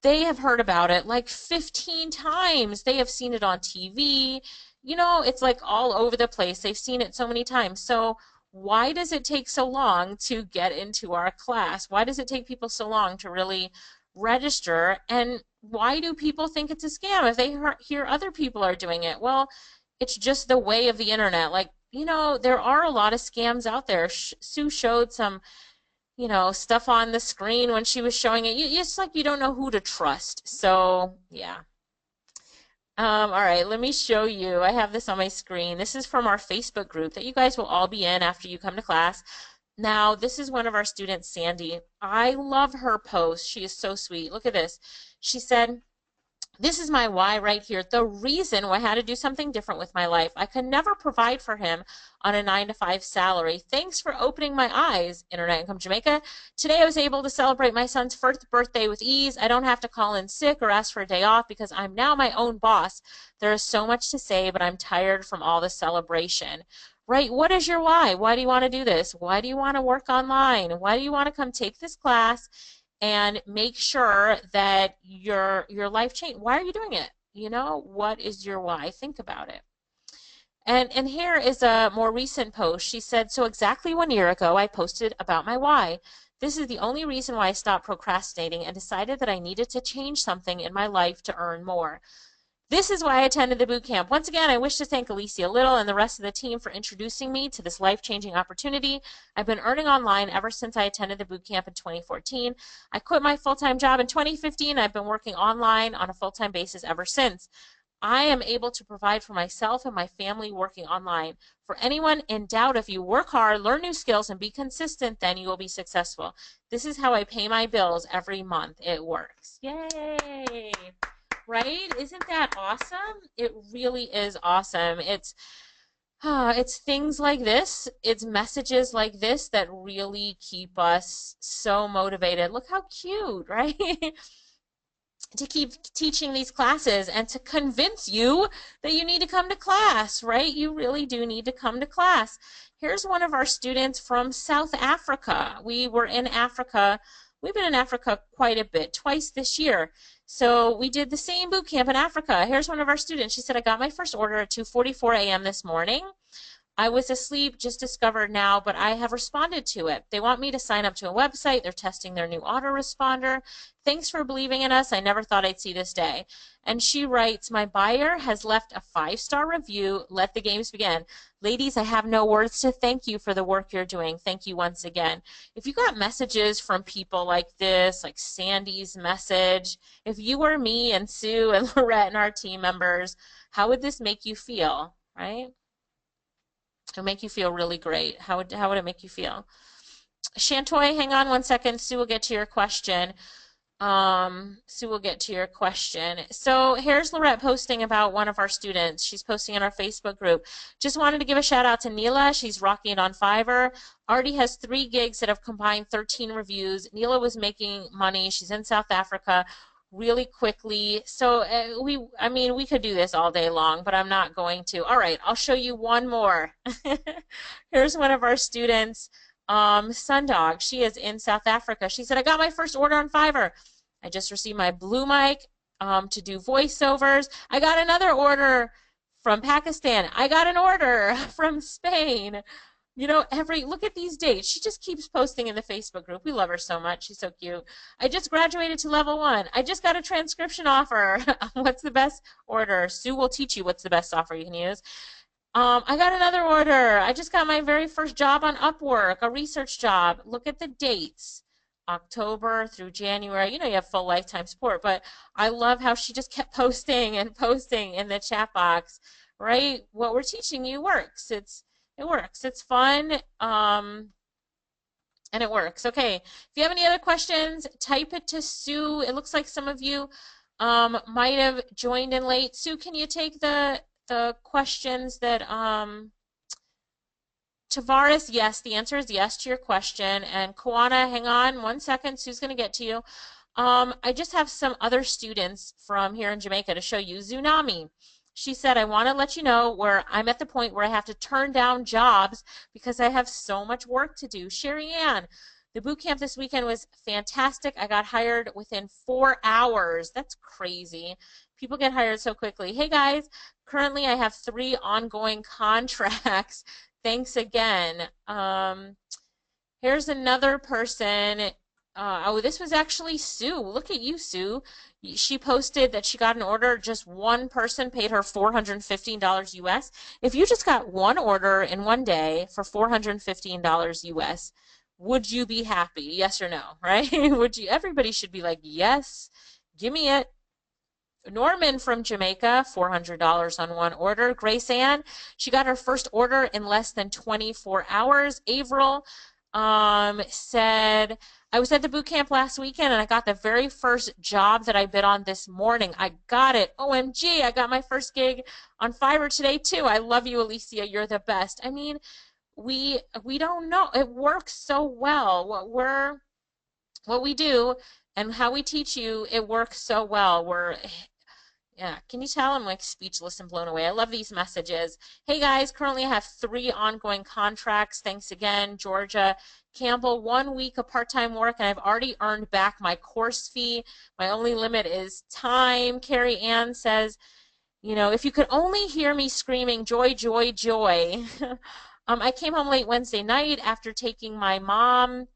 they have heard about it like 15 times. They have seen it on TV. You know, it's like all over the place. They've seen it so many times. So why does it take so long to get into our class? Why does it take people so long to really register? And why do people think it's a scam if they hear other people are doing it? Well, it's just the way of the internet. Like, you know, there are a lot of scams out there. Sue showed some, you know, stuff on the screen when she was showing it. It's like you don't know who to trust. So, yeah. All right, let me show you. I have this on my screen. This is from our Facebook group that you guys will all be in after you come to class. Now, this is one of our students, Sandy. I love her post. She is so sweet. Look at this. She said, this is my why right here. The reason why I had to do something different with my life. I could never provide for him on a 9-to-5 salary. Thanks for opening my eyes, Internet Income Jamaica. Today I was able to celebrate my son's first birthday with ease. I don't have to call in sick or ask for a day off because I'm now my own boss. There is so much to say, but I'm tired from all the celebration. Right? What is your why? Why do you want to do this? Why do you want to work online? Why do you want to come take this class and make sure that your life change? Why are you doing it? You know, what is your why? Think about it. And here is a more recent post. She said, so exactly 1 year ago, I posted about my why. This is the only reason why I stopped procrastinating and decided that I needed to change something in my life to earn more. This is why I attended the boot camp. Once again, I wish to thank Alicia Little and the rest of the team for introducing me to this life-changing opportunity. I've been earning online ever since I attended the boot camp in 2014. I quit my full-time job in 2015. I've been working online on a full-time basis ever since. I am able to provide for myself and my family working online. For anyone in doubt, if you work hard, learn new skills, and be consistent, then you will be successful. This is how I pay my bills every month. It works. Yay! Right? Isn't that awesome? It really is awesome. It's things like this, it's messages like this that really keep us so motivated. Look how cute, right? To keep teaching these classes and to convince you that you need to come to class, right? You really do need to come to class. Here's one of our students from South Africa. We were in Africa. We've been in Africa quite a bit, twice this year. So we did the same boot camp in Africa. Here's one of our students. She said, I got my first order at 2:44 a.m. this morning. I was asleep, just discovered now, but I have responded to it. They want me to sign up to a website. They're testing their new autoresponder. Thanks for believing in us. I never thought I'd see this day. And she writes, my buyer has left a 5-star review. Let the games begin. Ladies, I have no words to thank you for the work you're doing. Thank you once again. If you got messages from people like this, like Sandy's message, if you were me and Sue and Lorette and our team members, how would this make you feel, right? It'll make you feel really great. How would it make you feel? Shantoy, hang on one second. Sue will get to your question. Sue will get to your question. So here's Lorette posting about one of our students. She's posting in our Facebook group. Just wanted to give a shout out to Neela. She's rocking it on Fiverr. Already has 3 gigs that have combined 13 reviews. Neela was making money. She's in South Africa really quickly. So I mean, we could do this all day long, but I'm not going to. All right, I'll show you one more. Here's one of our students, Sundog. She is in South Africa. She said, I got my first order on Fiverr. I just received my blue mic to do voiceovers. I got another order from Pakistan. I got an order from Spain. You know, look at these dates. She just keeps posting in the Facebook group. We love her so much. She's so cute. I just graduated to level 1. I just got a transcription offer. What's the best order? Sue will teach you what's the best offer you can use. I got another order. I just got my very first job on Upwork, a research job. Look at the dates. October through January. You know, you have full lifetime support, but I love how she just kept posting and posting in the chat box, right? What we're teaching you works. It works. It's fun. And it works. Okay. If you have any other questions, type it to Sue. It looks like some of you might have joined in late. Sue, can you take the questions that Tavares, yes, the answer is yes to your question. And Koana, hang on one second. Sue's going to get to you. I just have some other students from here in Jamaica to show you. Tsunami. She said, I want to let you know where I'm at the point where I have to turn down jobs because I have so much work to do. Sherry Ann, the boot camp this weekend was fantastic. I got hired within 4 hours. That's crazy. People get hired so quickly. Hey guys, currently I have 3 ongoing contracts. Thanks again. Here's another person. Oh, this was actually Sue. Look at you, Sue. She posted that she got an order. Just one person paid her $415 US. If you just got one order in one day for $415 US, would you be happy? Yes or no, right? Would you? Everybody should be like, yes, give me it. Norman from Jamaica, $400 on one order. Grace Ann, she got her first order in less than 24 hours. Avril said, I was at the boot camp last weekend and I got the very first job that I bid on this morning. I got it. OMG, I got my first gig on Fiverr today too. I love you, Alicia. You're the best. I mean, we don't know. It works so well. What we do and how we teach you, it works so well. Yeah, can you tell I'm like speechless and blown away? I love these messages. Hey guys, currently I have 3 ongoing contracts. Thanks again, Georgia. Campbell, 1 week of part-time work and I've already earned back my course fee. My only limit is time. Carrie Ann says, you know, if you could only hear me screaming joy, joy, joy. I came home late Wednesday night after taking my mom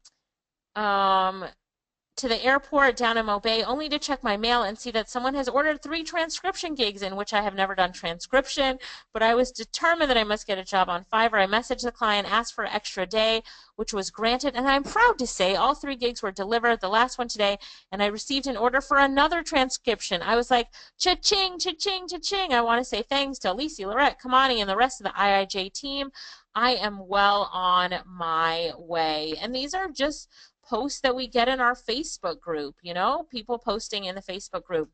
to the airport down in Mobay only to check my mail and see that someone has ordered 3 transcription gigs in which I have never done transcription, but I was determined that I must get a job on Fiverr. I messaged the client, asked for an extra day, which was granted, and I'm proud to say all 3 gigs were delivered, the last one today, and I received an order for another transcription. I was like, cha-ching, cha-ching, cha-ching. I want to say thanks to Alicia, Lorette, Kamani, and the rest of the IIJ team. I am well on my way. And these are just posts that we get in our Facebook group, you know, people posting in the Facebook group.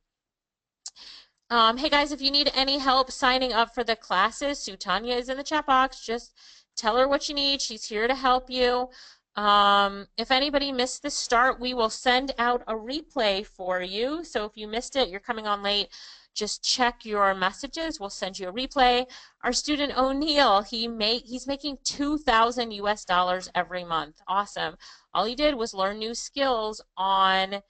Hey guys, if you need any help signing up for the classes, Sutanya is in the chat box. Just tell her what you need. She's here to help you. If anybody missed the start, we will send out a replay for you. So if you missed it, you're coming on late, just check your messages. We'll send you a replay. Our student O'Neill, he's making 2,000 US dollars every month. Awesome. All he did was learn new skills on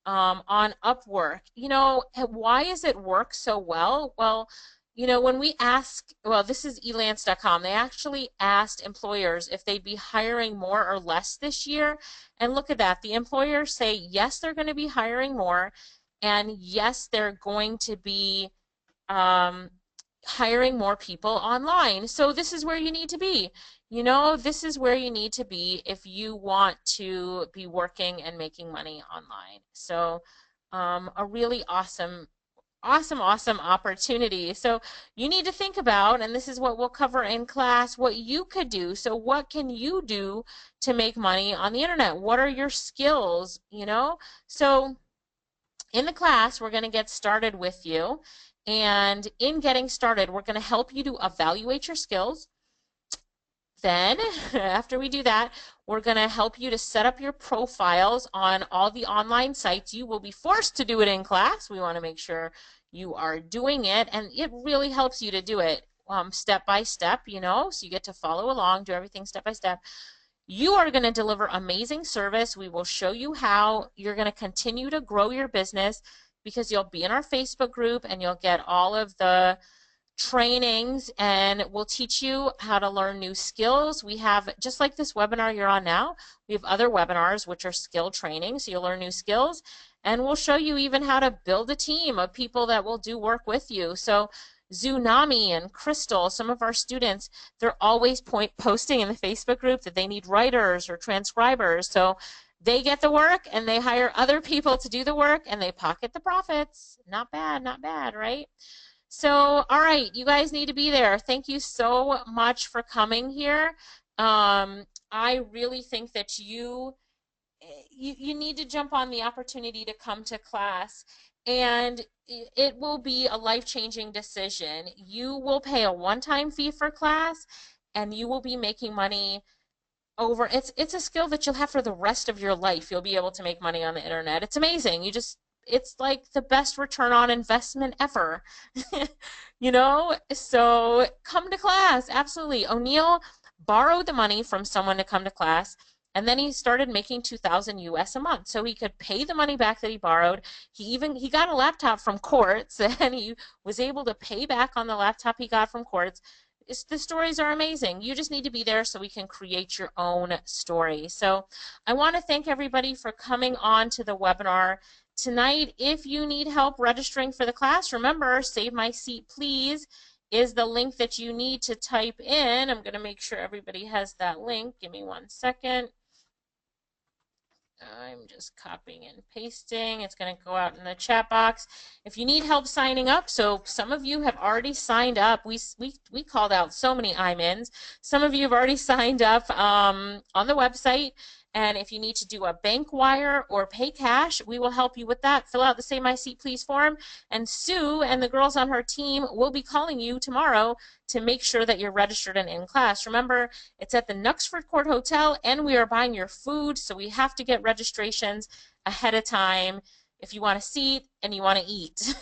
Upwork. Why does it work so well? Well, when we ask, well, this is elance.com. They actually asked employers if they'd be hiring more or less this year. And look at that. The employers say, yes, they're going to be hiring more. And yes, they're going to be um, hiring more people online. So this is where you need to be. This is where you need to be if you want to be working and making money online. So a really awesome opportunity. So you need to think about, and this is what we'll cover in class, what you could do. So what can you do to make money on the internet? What are your skills? So in the class, we're going to get started with you. And in getting started, we're going to help you to evaluate your skills. Then, after we do that, we're going to help you to set up your profiles on all the online sites. You will be forced to do it in class. We want to make sure you are doing it, and it really helps you to do it step by step, so you get to follow along, do everything step by step. You are going to deliver amazing service. We will show you how you're going to continue to grow your business because you'll be in our Facebook group and you'll get all of the trainings, and we'll teach you how to learn new skills. We have, just like this webinar you're on now, we have other webinars which are skill training, so you'll learn new skills, and we'll show you even how to build a team of people that will do work with you. So Tsunami and Crystal, some of our students, they're always posting in the Facebook group that they need writers or transcribers. So they get the work and they hire other people to do the work and they pocket the profits. Not bad, right? So, all right, you guys need to be there. Thank you so much for coming here. I really think that you need to jump on the opportunity to come to class, and it will be a life-changing decision. You will pay a one-time fee for class, and you will be making money over it's a skill that you'll have for the rest of your life. You'll be able to make money on the internet. It's amazing. It's like the best return on investment ever. So come to class. Absolutely. O'Neill borrowed the money from someone to come to class, and then he started making 2,000 US a month. So he could pay the money back that he borrowed. He got a laptop from Quartz and he was able to pay back on the laptop he got from Quartz. The stories are amazing. You just need to be there so we can create your own story. So I want to thank everybody for coming on to the webinar tonight. If you need help registering for the class, remember, Save My Seat Please is the link that you need to type in. I'm going to make sure everybody has that link. Give me 1 second. I'm just copying and pasting. It's going to go out in the chat box. If you need help signing up, so some of you have already signed up. We called out so many IMINs. Some of you have already signed up on the website. And if you need to do a bank wire or pay cash, we will help you with that. Fill out the Save My Seat Please form. And Sue and the girls on her team will be calling you tomorrow to make sure that you're registered and in class. Remember, it's at the Knucksford Court Hotel, and we are buying your food, so we have to get registrations ahead of time if you want a seat and you want to eat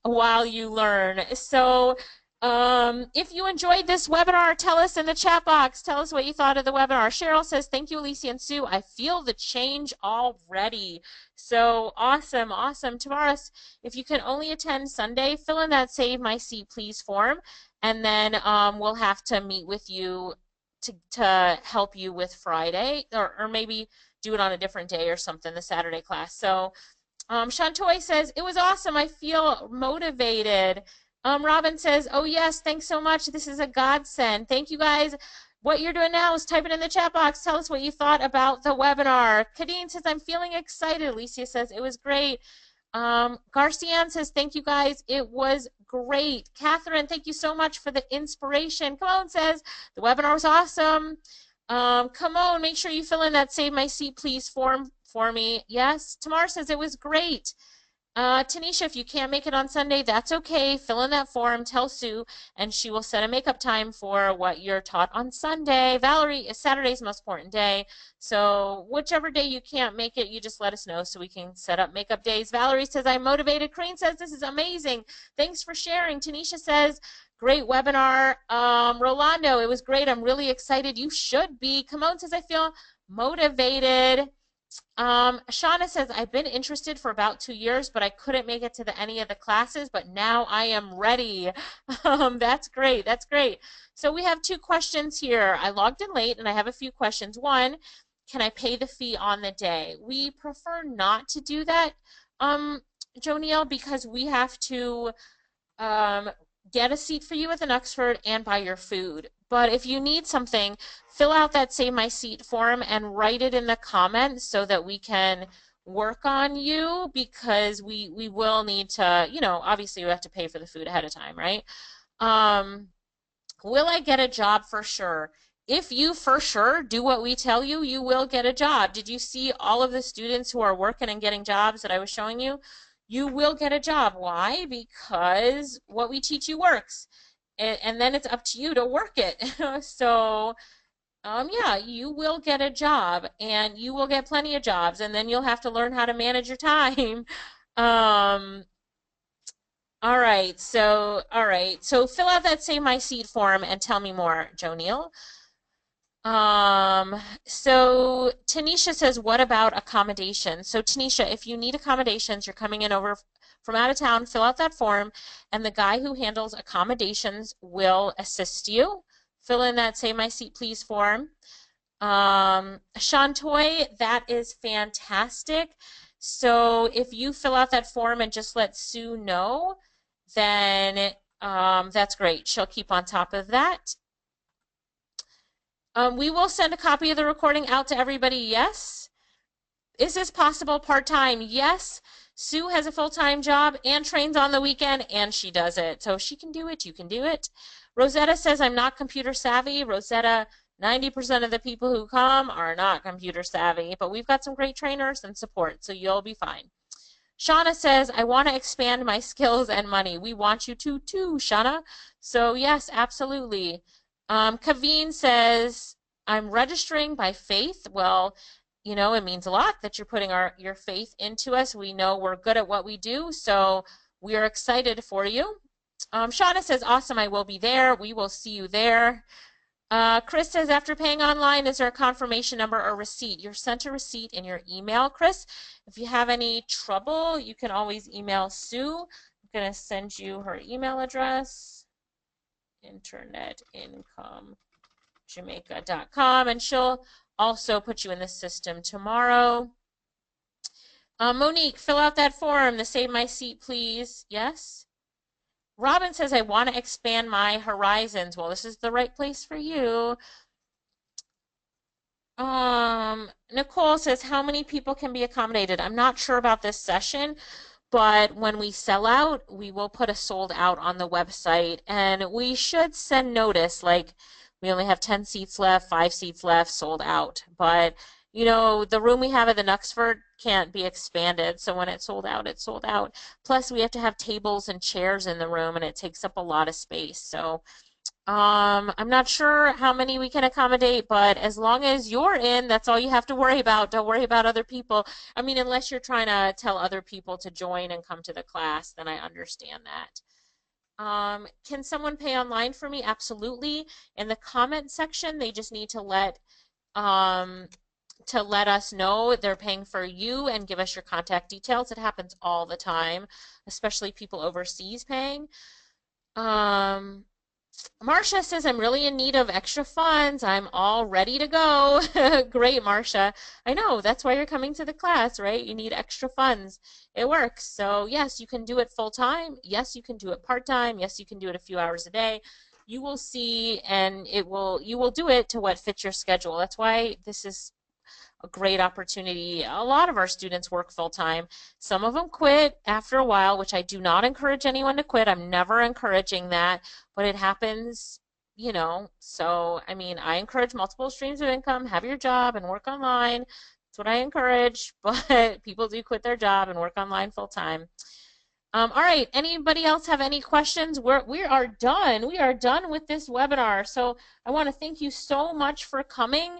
while you learn. So if you enjoyed this webinar, tell us in the chat box. Tell us what you thought of the webinar. Cheryl says, thank you, Alicia and Sue. I feel the change already. So awesome. Tavares, if you can only attend Sunday, fill in that Save My Seat Please form, and then we'll have to meet with you to help you with Friday, or maybe do it on a different day or something, the Saturday class. So Shantoy says, it was awesome. I feel motivated. Robin says, oh yes, thanks so much. This is a godsend. Thank you guys. What you're doing now is type it in the chat box. Tell us what you thought about the webinar. Kadeen says, I'm feeling excited. Alicia says, it was great. Garcian says, thank you guys. It was great. Catherine, thank you so much for the inspiration. Come says, the webinar was awesome. Come on, make sure you fill in that Save My Seat Please form for me. Yes. Tamar says, it was great. Tanisha, if you can't make it on Sunday, that's okay. Fill in that form, tell Sue, and she will set a makeup time for what you're taught on Sunday. Valerie, Saturday's the most important day. So whichever day you can't make it, you just let us know so we can set up makeup days. Valerie says, I'm motivated. Crane says, this is amazing. Thanks for sharing. Tanisha says, great webinar. Rolando, it was great. I'm really excited. You should be. Kimon says, I feel motivated. Shauna says, I've been interested for about 2 years, but I couldn't make it to any of the classes, but now I am ready. That's great. That's great. So we have two questions here. I logged in late and I have a few questions. One, can I pay the fee on the day? We prefer not to do that, Joniel, because we have to um, get a seat for you at the Nuxford and buy your food. But if you need something, fill out that Save My Seat form and write it in the comments so that we can work on you because we will need to, obviously we have to pay for the food ahead of time, right? Um, will I get a job for sure? If you for sure do what we tell you, you will get a job. Did you see all of the students who are working and getting jobs that I was showing you? You will get a job. Why? Because what we teach you works. And then it's up to you to work it. So, yeah, you will get a job and you will get plenty of jobs, and then you'll have to learn how to manage your time. Um, all right. So fill out that Save My Seat form and tell me more, Joe Neal. So Tanisha says, what about accommodations? So Tanisha, if you need accommodations, you're coming in over from out of town, fill out that form, and the guy who handles accommodations will assist you. Fill in that Save My Seat Please form. Shantoy, that is fantastic. So if you fill out that form and just let Sue know, then that's great. She'll keep on top of that. We will send a copy of the recording out to everybody, yes. Is this possible part-time? Yes. Sue has a full-time job and trains on the weekend, and she does it. So if she can do it, you can do it. Rosetta says, I'm not computer savvy. Rosetta, 90% of the people who come are not computer savvy, but we've got some great trainers and support, so you'll be fine. Shauna says, I want to expand my skills and money. We want you to too, Shauna. So yes, absolutely. Kaveen says, I'm registering by faith. Well, it means a lot that you're putting your faith into us. We know we're good at what we do, so we are excited for you. Shauna says, awesome, I will be there. We will see you there. Chris says, after paying online, is there a confirmation number or receipt? You're sent a receipt in your email, Chris. If you have any trouble, you can always email Sue. I'm going to send you her email address, internetinkomejamaica.com, and she'll also put you in the system tomorrow. Monique, fill out that form, the Save My Seat, please. Yes? Robin says, I want to expand my horizons. Well, this is the right place for you. Nicole says, how many people can be accommodated? I'm not sure about this session, but when we sell out, we will put a sold out on the website, and we should send notice, like we only have 10 seats left, 5 seats left, sold out. But the room we have at the Nuxford can't be expanded, so when it's sold out, it's sold out. Plus, we have to have tables and chairs in the room, and it takes up a lot of space. So, I'm not sure how many we can accommodate, but as long as you're in, that's all you have to worry about. Don't worry about other people. I mean, unless you're trying to tell other people to join and come to the class, then I understand that. Can someone pay online for me? Absolutely. In the comment section, they just need to let us know they're paying for you and give us your contact details. It happens all the time, especially people overseas paying. Marcia says, I'm really in need of extra funds. I'm all ready to go. Great, Marcia. I know, that's why you're coming to the class, right? You need extra funds. It works. So yes, you can do it full time. Yes, you can do it part time. Yes, you can do it a few hours a day. You will see, and you will do it to what fits your schedule. That's why this is a great opportunity. A lot of our students work full time. Some of them quit after a while, which I do not encourage anyone to quit. I'm never encouraging that, but it happens, So, I mean, I encourage multiple streams of income, have your job and work online. That's what I encourage, but people do quit their job and work online full time. All right, anybody else have any questions? We are done. We are done with this webinar. So I want to thank you so much for coming.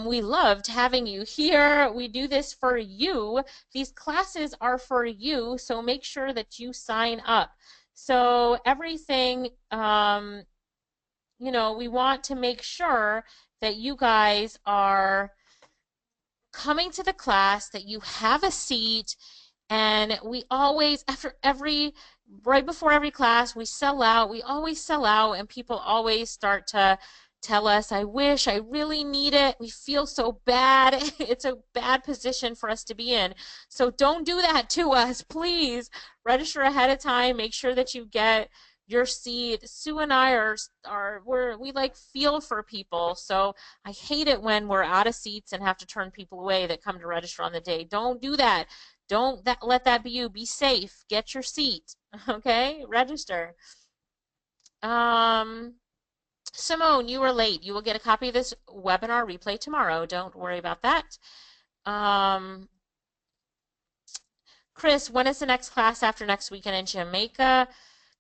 We loved having you here. We do this for you. These classes are for you, so make sure that you sign up. So everything, we want to make sure that you guys are coming to the class, that you have a seat, and we always, right before every class, we sell out. We always sell out, and people always start to tell us, I wish, I really need it. We feel so bad. It's a bad position for us to be in. So don't do that to us. Please register ahead of time. Make sure that you get your seat. Sue and I we like feel for people. So I hate it when we're out of seats and have to turn people away that come to register on the day. Don't do that. Don't let that be you. Be safe. Get your seat. Okay? Register. Simone, you were late. You will get a copy of this webinar replay tomorrow. Don't worry about that. Chris, when is the next class after next weekend in Jamaica?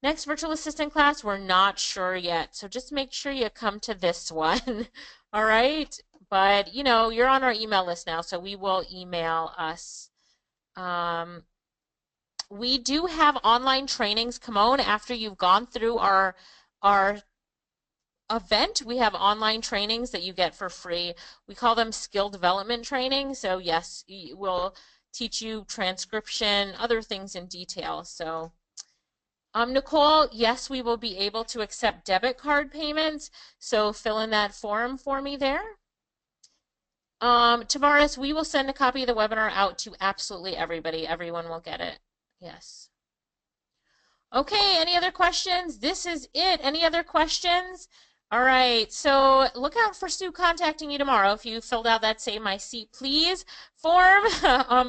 Next virtual assistant class, we're not sure yet. So just make sure you come to this one. All right? But, you're on our email list now, so we will email us. We do have online trainings. Come on, after you've gone through our event, we have online trainings that you get for free. We call them skill development training. So yes, we'll teach you transcription, other things in detail. So Nicole, yes, we will be able to accept debit card payments. So fill in that form for me there. Tavares, we will send a copy of the webinar out to absolutely everybody. Everyone will get it. Yes. Okay, any other questions? This is it. Any other questions? All right, so look out for Sue contacting you tomorrow if you filled out that Save My Seat Please form.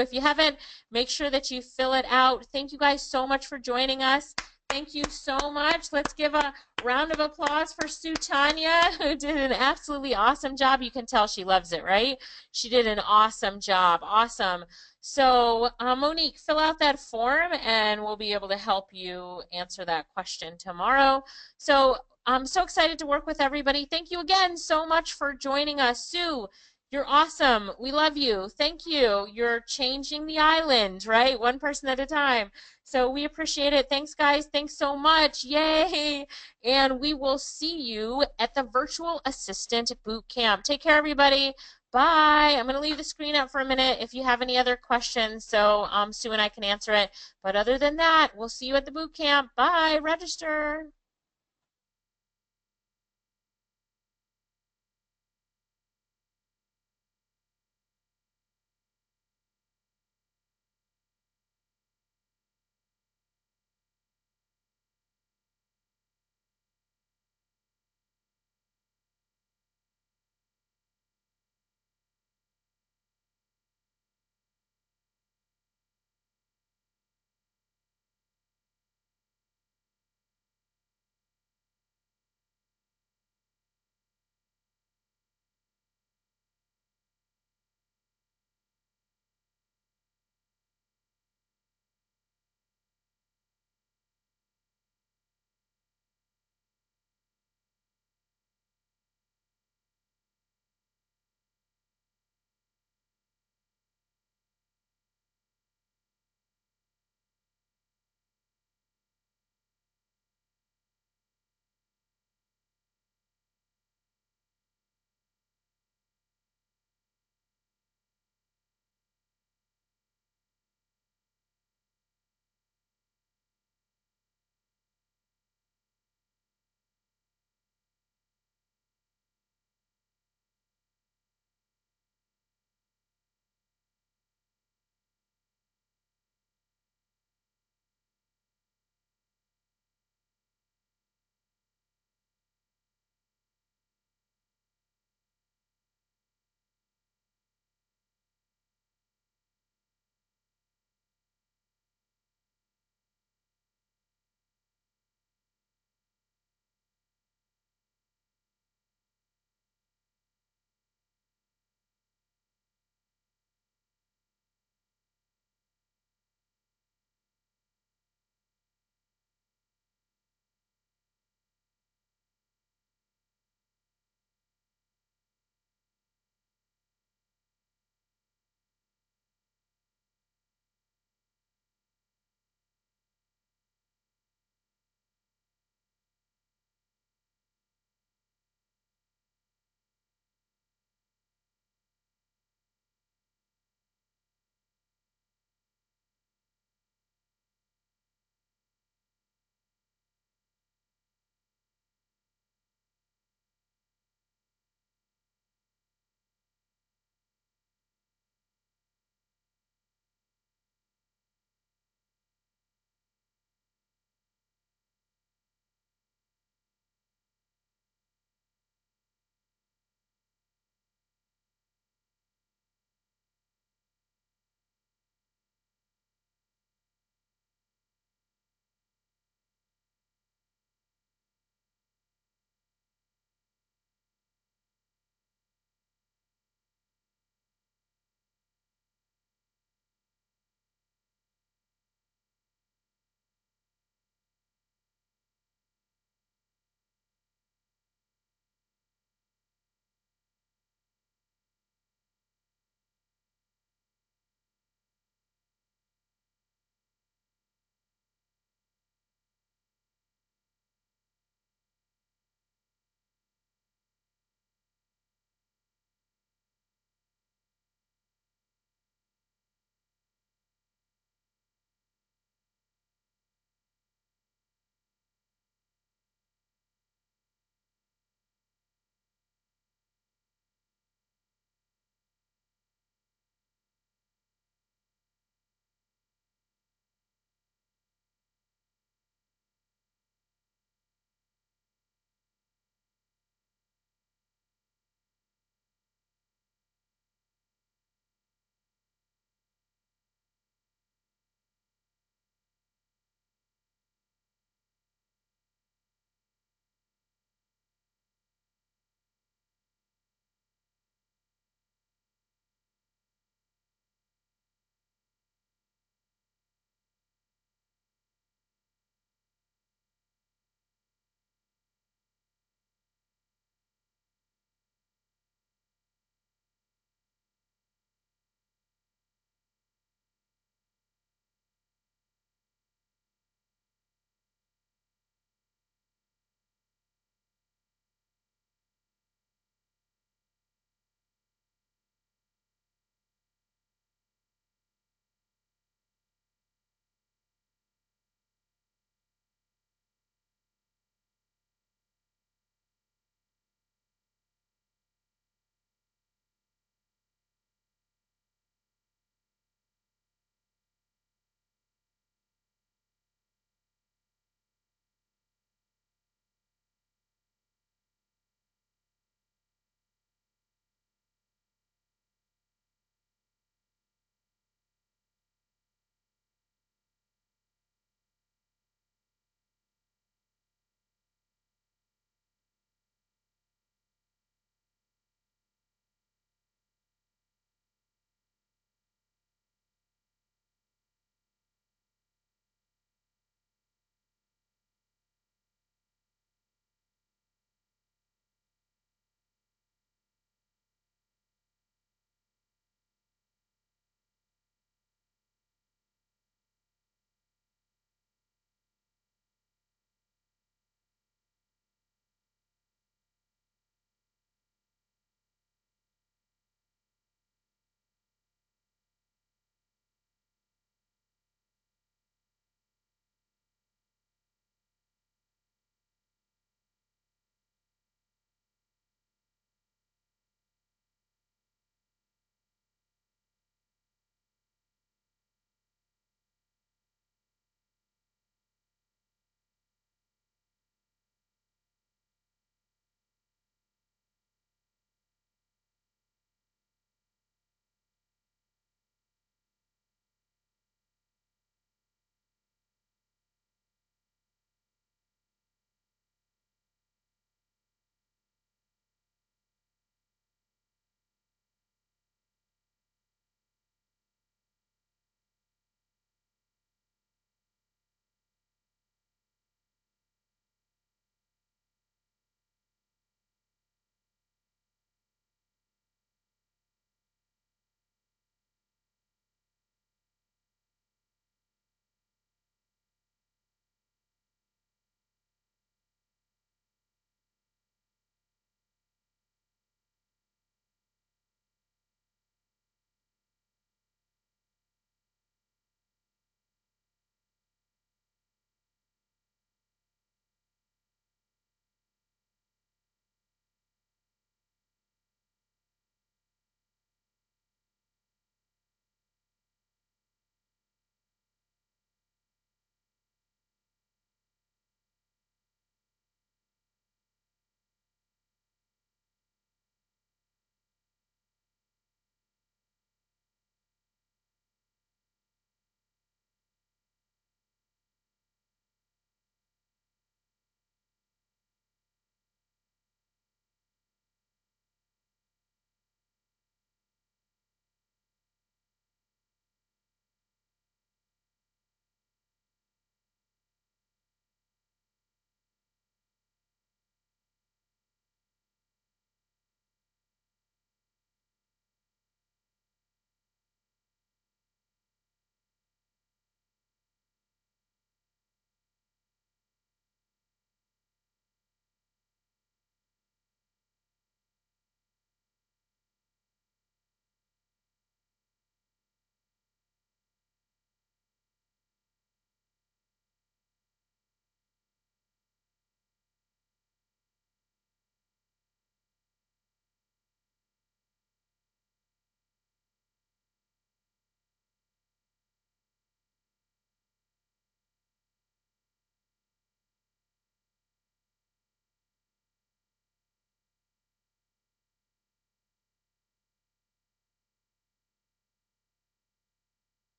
If you haven't, make sure that you fill it out. Thank you guys so much for joining us. Thank you so much. Let's give a round of applause for Sue Tanya, who did an absolutely awesome job. You can tell she loves it, right? She did an awesome job. Awesome. So, Monique, fill out that form and we'll be able to help you answer that question tomorrow. So, I'm so excited to work with everybody. Thank you again so much for joining us. Sue, you're awesome. We love you. Thank you. You're changing the island, right? One person at a time. So we appreciate it. Thanks, guys. Thanks so much. Yay. And we will see you at the Virtual Assistant Bootcamp. Take care, everybody. Bye. I'm going to leave the screen up for a minute if you have any other questions so Sue and I can answer it. But other than that, we'll see you at the bootcamp. Bye. Register.